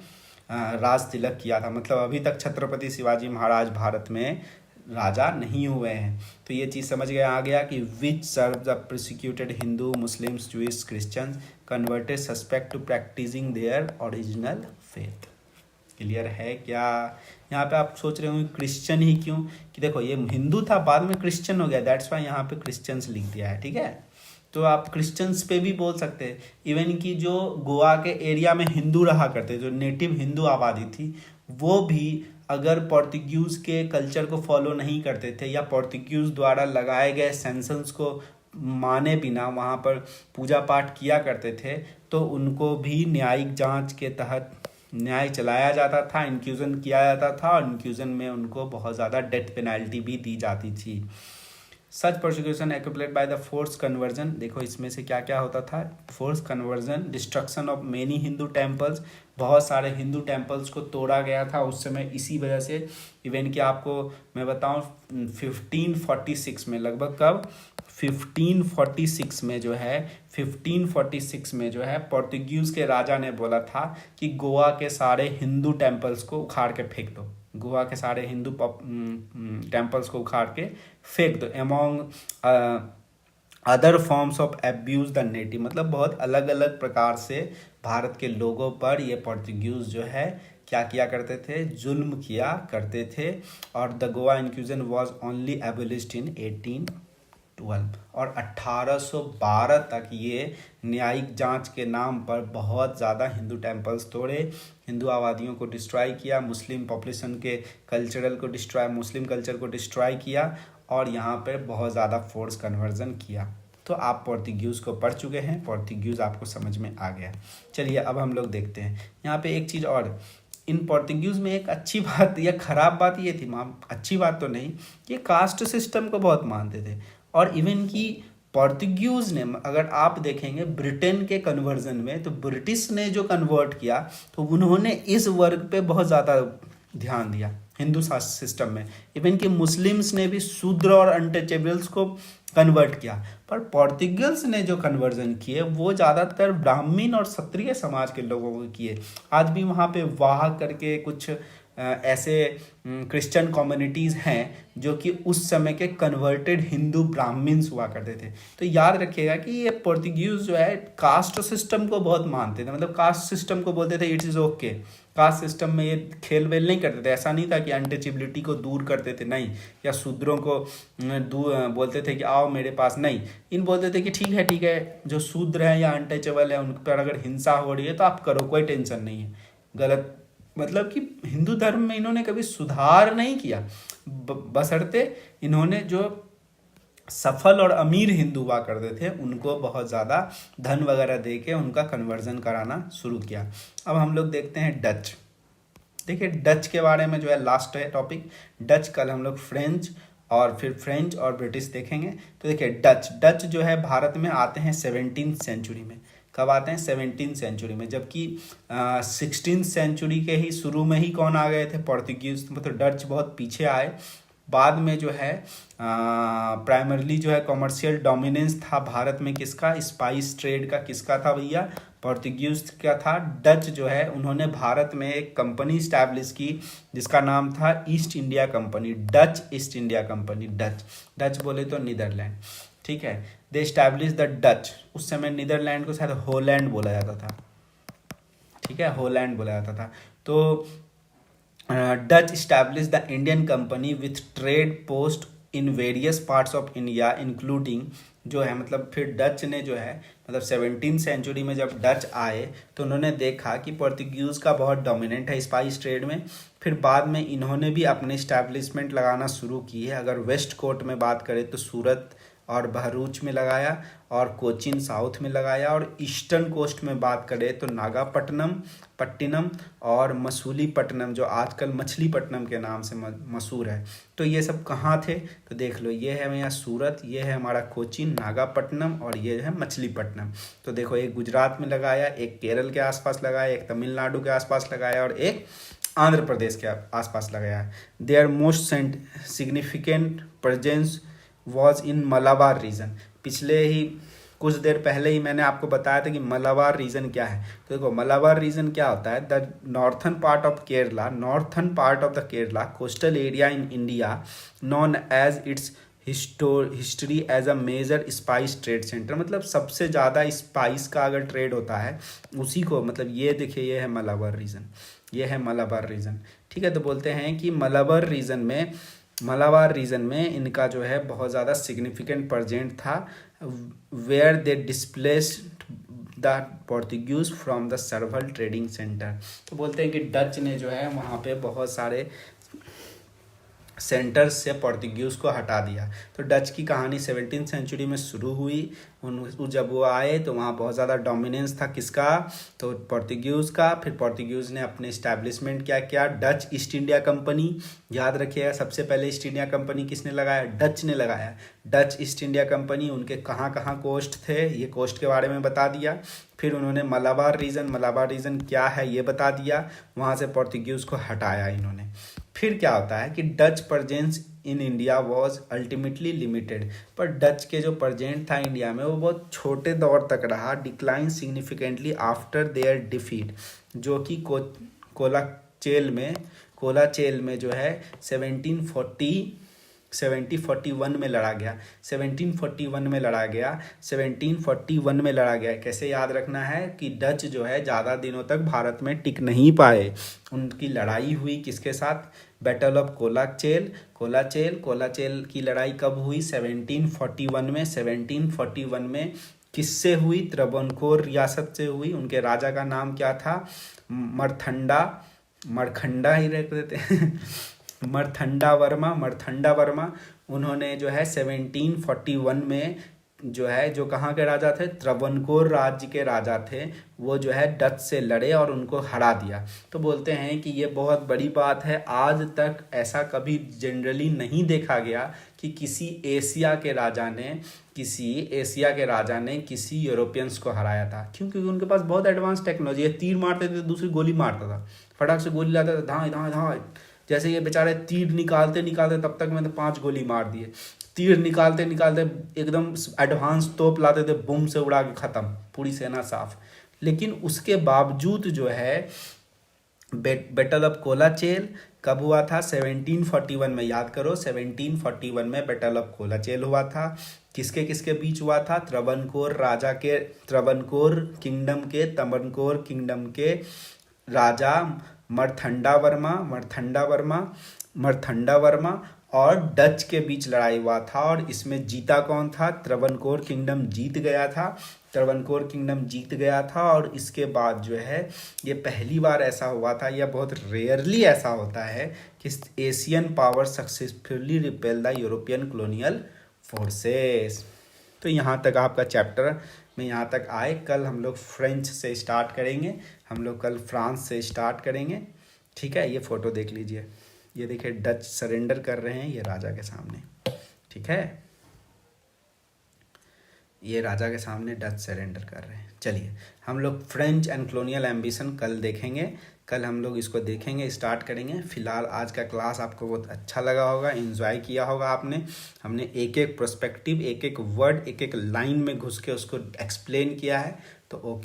राज तिलक किया था। मतलब अभी तक छत्रपति शिवाजी महाराज भारत में राजा नहीं हुए हैं। तो ये चीज़ समझ गए आ गया कि which serve the prosecuted Hindu, Muslims, Jewish, Christians converted suspect to practising their original faith. Clear है क्या? यहाँ पे आप सोच रहे हो क्रिश्चियन ही क्यों? कि देखो, ये हिंदू था, बाद में क्रिश्चियन हो गया, दैट्स वाई यहाँ पे क्रिश्चियंस लिख दिया है। ठीक है, तो आप क्रिश्चियंस पे भी बोल सकते हैं। इवन कि जो गोवा के एरिया में हिंदू रहा करते, जो नेटिव हिंदू आबादी थी, वो भी अगर पोर्तुगीज के कल्चर को फॉलो नहीं करते थे या पोर्तुगीज द्वारा लगाए गए सेंसन्स को माने बिना वहाँ पर पूजा पाठ किया करते थे, तो उनको भी न्यायिक जांच के तहत न्याय चलाया जाता था, इंक्यूजन किया जाता था, और इंक्यूजन में उनको बहुत ज़्यादा डेथ पेनल्टी भी दी जाती थी। सच प्रोसिक्यूशन एक्यूप्लेड बाय द फोर्स कन्वर्जन, देखो इसमें से क्या क्या होता था? Force conversion, destruction of many Hindu temples, बहुत सारे हिंदू टेम्पल्स को तोड़ा गया था उस समय इसी वजह से। इवन कि आपको मैं बताऊं 1546 में, लगभग कब? 1546 में जो है, 1546 में जो है पोर्तुगीज के राजा ने बोला था कि गोवा के सारे हिंदू टेम्पल्स को उखाड़ के फेंक दो, गोवा के सारे हिंदू टेम्पल्स को उखाड़ के फेंक दो। Among other forms of abuse the native, मतलब बहुत अलग अलग प्रकार से भारत के लोगों पर ये पोर्तुगीज जो है क्या किया करते थे, जुल्म किया करते थे। और the Goa inquisition was only abolished in 1812। और 1812 तक ये न्यायिक जांच के नाम पर बहुत ज़्यादा हिंदू टेम्पल्स तोड़े, हिंदू आबादियों को डिस्ट्रॉय किया, मुस्लिम पॉपुलेशन के कल्चरल को डिस्ट्रॉय, मुस्लिम कल्चर को डिस्ट्रॉय किया, और यहाँ पर बहुत ज़्यादा फोर्स कन्वर्जन किया। तो आप पोर्तुगीज़ को पढ़ चुके हैं, पोर्तुगीज़ आपको समझ में आ गया। चलिए अब हम लोग देखते हैं यहाँ पे एक चीज़ और। इन पोर्तुगीज़ में एक अच्छी बात या ख़राब बात ये थी, अच्छी बात तो नहीं, ये कास्ट सिस्टम को बहुत मानते थे। और इवन की पोर्तुगीज़ ने, अगर आप देखेंगे ब्रिटेन के कन्वर्जन में, तो ब्रिटिश ने जो कन्वर्ट किया तो उन्होंने इस वर्ग पे बहुत ज़्यादा ध्यान दिया हिंदू सिस्टम में। इवन कि मुस्लिम्स ने भी शूद्र और अनटचेबल्स को कन्वर्ट किया, पर पोर्तुगल्स ने जो कन्वर्जन किए वो ज़्यादातर ब्राह्मण और क्षत्रिय समाज के लोगों को किए। आज भी वहाँ पे वाह करके कुछ ऐसे क्रिश्चियन कम्युनिटीज़ हैं जो कि उस समय के कन्वर्टेड हिंदू ब्राह्मण्स हुआ करते थे। तो याद रखिएगा कि ये पोर्तुगीज़ जो है कास्ट सिस्टम को बहुत मानते थे, मतलब कास्ट सिस्टम को बोलते थे it's is okay. Caste system में ये खेल वेल नहीं करते थे, ऐसा नहीं था कि अनटचेबिलिटी को दूर करते थे, नहीं, या शूद्रों को बोलते थे कि आओ मेरे पास, नहीं, इन बोलते थे कि ठीक है जो शूद्र है या अनटचेबल है उन पर अगर हिंसा हो रही है तो आप करो, कोई टेंशन नहीं है। गलत मतलब कि हिंदू धर्म में इन्होंने कभी सुधार नहीं किया, बशर्ते इन्होंने जो सफल और अमीर हिंदू हुआ करते थे उनको बहुत ज़्यादा धन वगैरह दे के उनका कन्वर्जन कराना शुरू किया। अब हम लोग देखते हैं डच। देखिए डच के बारे में जो है लास्ट है टॉपिक डच, कल हम लोग फ्रेंच और फिर फ्रेंच और ब्रिटिश देखेंगे। तो देखिए डच जो है भारत में आते हैं 17th सेंचुरी में। कब आते हैं? 17th सेंचुरी में, जबकि 16th सेंचुरी के ही शुरू में ही कौन आ गए थे? पोर्तुगीज। मतलब डच बहुत पीछे आए, बाद में जो है प्राइमरली जो है कॉमर्शियल डोमिनेंस था भारत में किसका? स्पाइस ट्रेड का किसका था भैया? पोर्तुगीज का था। डच जो है उन्होंने भारत में एक कंपनी स्टैब्लिश की जिसका नाम था east India company, Dutch east India company. Dutch बोले तो नीदरलैंड, ठीक है। दे स्टैब्लिश द डच। उस समय नीदरलैंड को शायद होलैंड बोला जाता था, ठीक है, होलैंड बोला जाता था। तो Dutch establish the Indian company with trade post in various parts of India including, जो है मतलब फिर डच ने जो है मतलब 17th सेंचुरी में जब डच आए तो उन्होंने देखा कि पोर्तुगीज़ का बहुत डोमिनेंट है स्पाइस ट्रेड में। फिर बाद में इन्होंने भी अपने इस्टेब्लिशमेंट लगाना शुरू की है। अगर वेस्ट कोस्ट में बात करें तो सूरत और भरूच में लगाया, और कोचीन साउथ में लगाया, और ईस्टर्न कोस्ट में बात करें तो पट्टिनम और मसूलीपट्टनम, जो आजकल मछलीपट्टनम के नाम से मशहूर है। तो ये सब कहाँ थे? तो देख लो, ये है यहाँ सूरत, ये है हमारा कोचीन, नागापट्टनम, और ये है मछलीपट्टनम। तो देखो, एक गुजरात में लगाया, एक केरल के आसपास लगाया, एक तमिलनाडु के आसपास लगाया, और एक आंध्र प्रदेश के आसपास लगाया। Their most significant presence was in Malabar region. पिछले ही कुछ देर पहले ही मैंने आपको बताया था कि मलाबार रीजन क्या है। तो देखो, मलाबार रीजन क्या होता है? The northern part of the Kerala coastal area in India known as its history as a major spice trade centre. मतलब सबसे ज़्यादा स्पाइस का अगर ट्रेड होता है उसी को, मतलब ये देखिए, ये है मलाबार रीजन, ठीक है। तो बोलते हैं कि मलाबार रीजन में इनका जो है बहुत ज़्यादा सिग्निफिकेंट प्रेजेंट था, where they displaced the Portuguese from the several trading centre. तो बोलते हैं कि डच ने जो है वहाँ पे बहुत सारे सेंटर्स से पोर्तुगीज़ को हटा दिया। तो डच की कहानी 17th सेंचुरी में शुरू हुई। जब वो आए तो वहाँ बहुत ज़्यादा डोमिनेंस था किसका? तो पोर्तुगीज़ का। फिर पोर्तुगीज़ ने अपने इस्टेब्लिशमेंट क्या किया? Dutch east India company. याद रखिएगा, सबसे पहले ईस्ट इंडिया कंपनी किसने लगाया? डच ने लगाया। डच ईस्ट इंडिया कंपनी, उनके कहाँ कहाँ कोस्ट थे, ये कोस्ट के बारे में बता दिया। फिर उन्होंने मलाबार रीजन क्या है ये बता दिया। वहाँ से पोर्तुगीज़ को हटाया इन्होंने। फिर क्या होता है कि Dutch presence in India was ultimately limited. पर डच के जो प्रेजेंट था इंडिया में वो बहुत छोटे दौर तक रहा, decline significantly after their defeat, जो कि कोलाचेल में जो है 1740 1741 में लड़ा गया, 1741 में लड़ा गया, 1741 में लड़ा गया। कैसे याद रखना है कि डच जो है ज़्यादा दिनों तक भारत में टिक नहीं पाए। उनकी लड़ाई हुई किसके साथ? Battle of Colachel. कोलाचेल की लड़ाई कब हुई? 1741 में। 1741 में किससे हुई? त्रावणकोर रियासत से हुई। उनके राजा का नाम क्या था? मरखंडा ही रख देते हैं मरथंडा वर्मा। उन्होंने जो है 1741 में जो है, जो कहाँ के राजा थे? त्रावणकोर राज्य के राजा थे। वो जो है डच से लड़े और उनको हरा दिया। तो बोलते हैं कि ये बहुत बड़ी बात है। आज तक ऐसा कभी जनरली नहीं देखा गया कि किसी एशिया के राजा ने किसी यूरोपियंस को हराया था, क्योंकि उनके पास बहुत एडवांस टेक्नोलॉजी है। तीर मारते थे, दूसरी गोली मारता था, फटाक से गोली लाता था, धाए धाए धाए। जैसे ये बेचारे तीर निकालते तब तक मैंने 5 गोली मार दिए। तीर निकालते एकदम एडवांस तोप लाते थे, बम से उड़ा के ख़त्म, पूरी सेना साफ। लेकिन उसके बावजूद जो है बैटल ऑफ कोलाचेल कब हुआ था? 1741 में। याद करो, 1741 में बैटल ऑफ कोलाचेल हुआ था। किसके बीच हुआ था? त्रावणकोर किंगडम के राजा मरथंडा वर्मा और डच के बीच लड़ाई हुआ था। और इसमें जीता कौन था? त्रावणकोर किंगडम जीत गया था। और इसके बाद जो है, ये पहली बार ऐसा हुआ था, या बहुत रेयरली ऐसा होता है कि Asian power successfully repel the European colonial forces. तो यहाँ तक आपका चैप्टर में यहाँ तक आए। कल हम लोग फ्रेंच से स्टार्ट करेंगे, हम लोग कल फ्रांस से स्टार्ट करेंगे। ठीक है, ये फ़ोटो देख लीजिए, ये देखिए डच सरेंडर कर रहे हैं ये राजा के सामने। ठीक है, ये राजा के सामने डच सरेंडर कर रहे हैं। चलिए, हम लोग फ्रेंच एंड कॉलोनियल एम्बिशन कल देखेंगे। कल हम लोग इसको देखेंगे, स्टार्ट करेंगे। फिलहाल आज का क्लास आपको बहुत अच्छा लगा होगा, एंजॉय किया होगा आपने। हमने एक एक पर्सपेक्टिव, एक एक वर्ड, एक एक लाइन में घुस के उसको एक्सप्लेन किया है। तो ओके।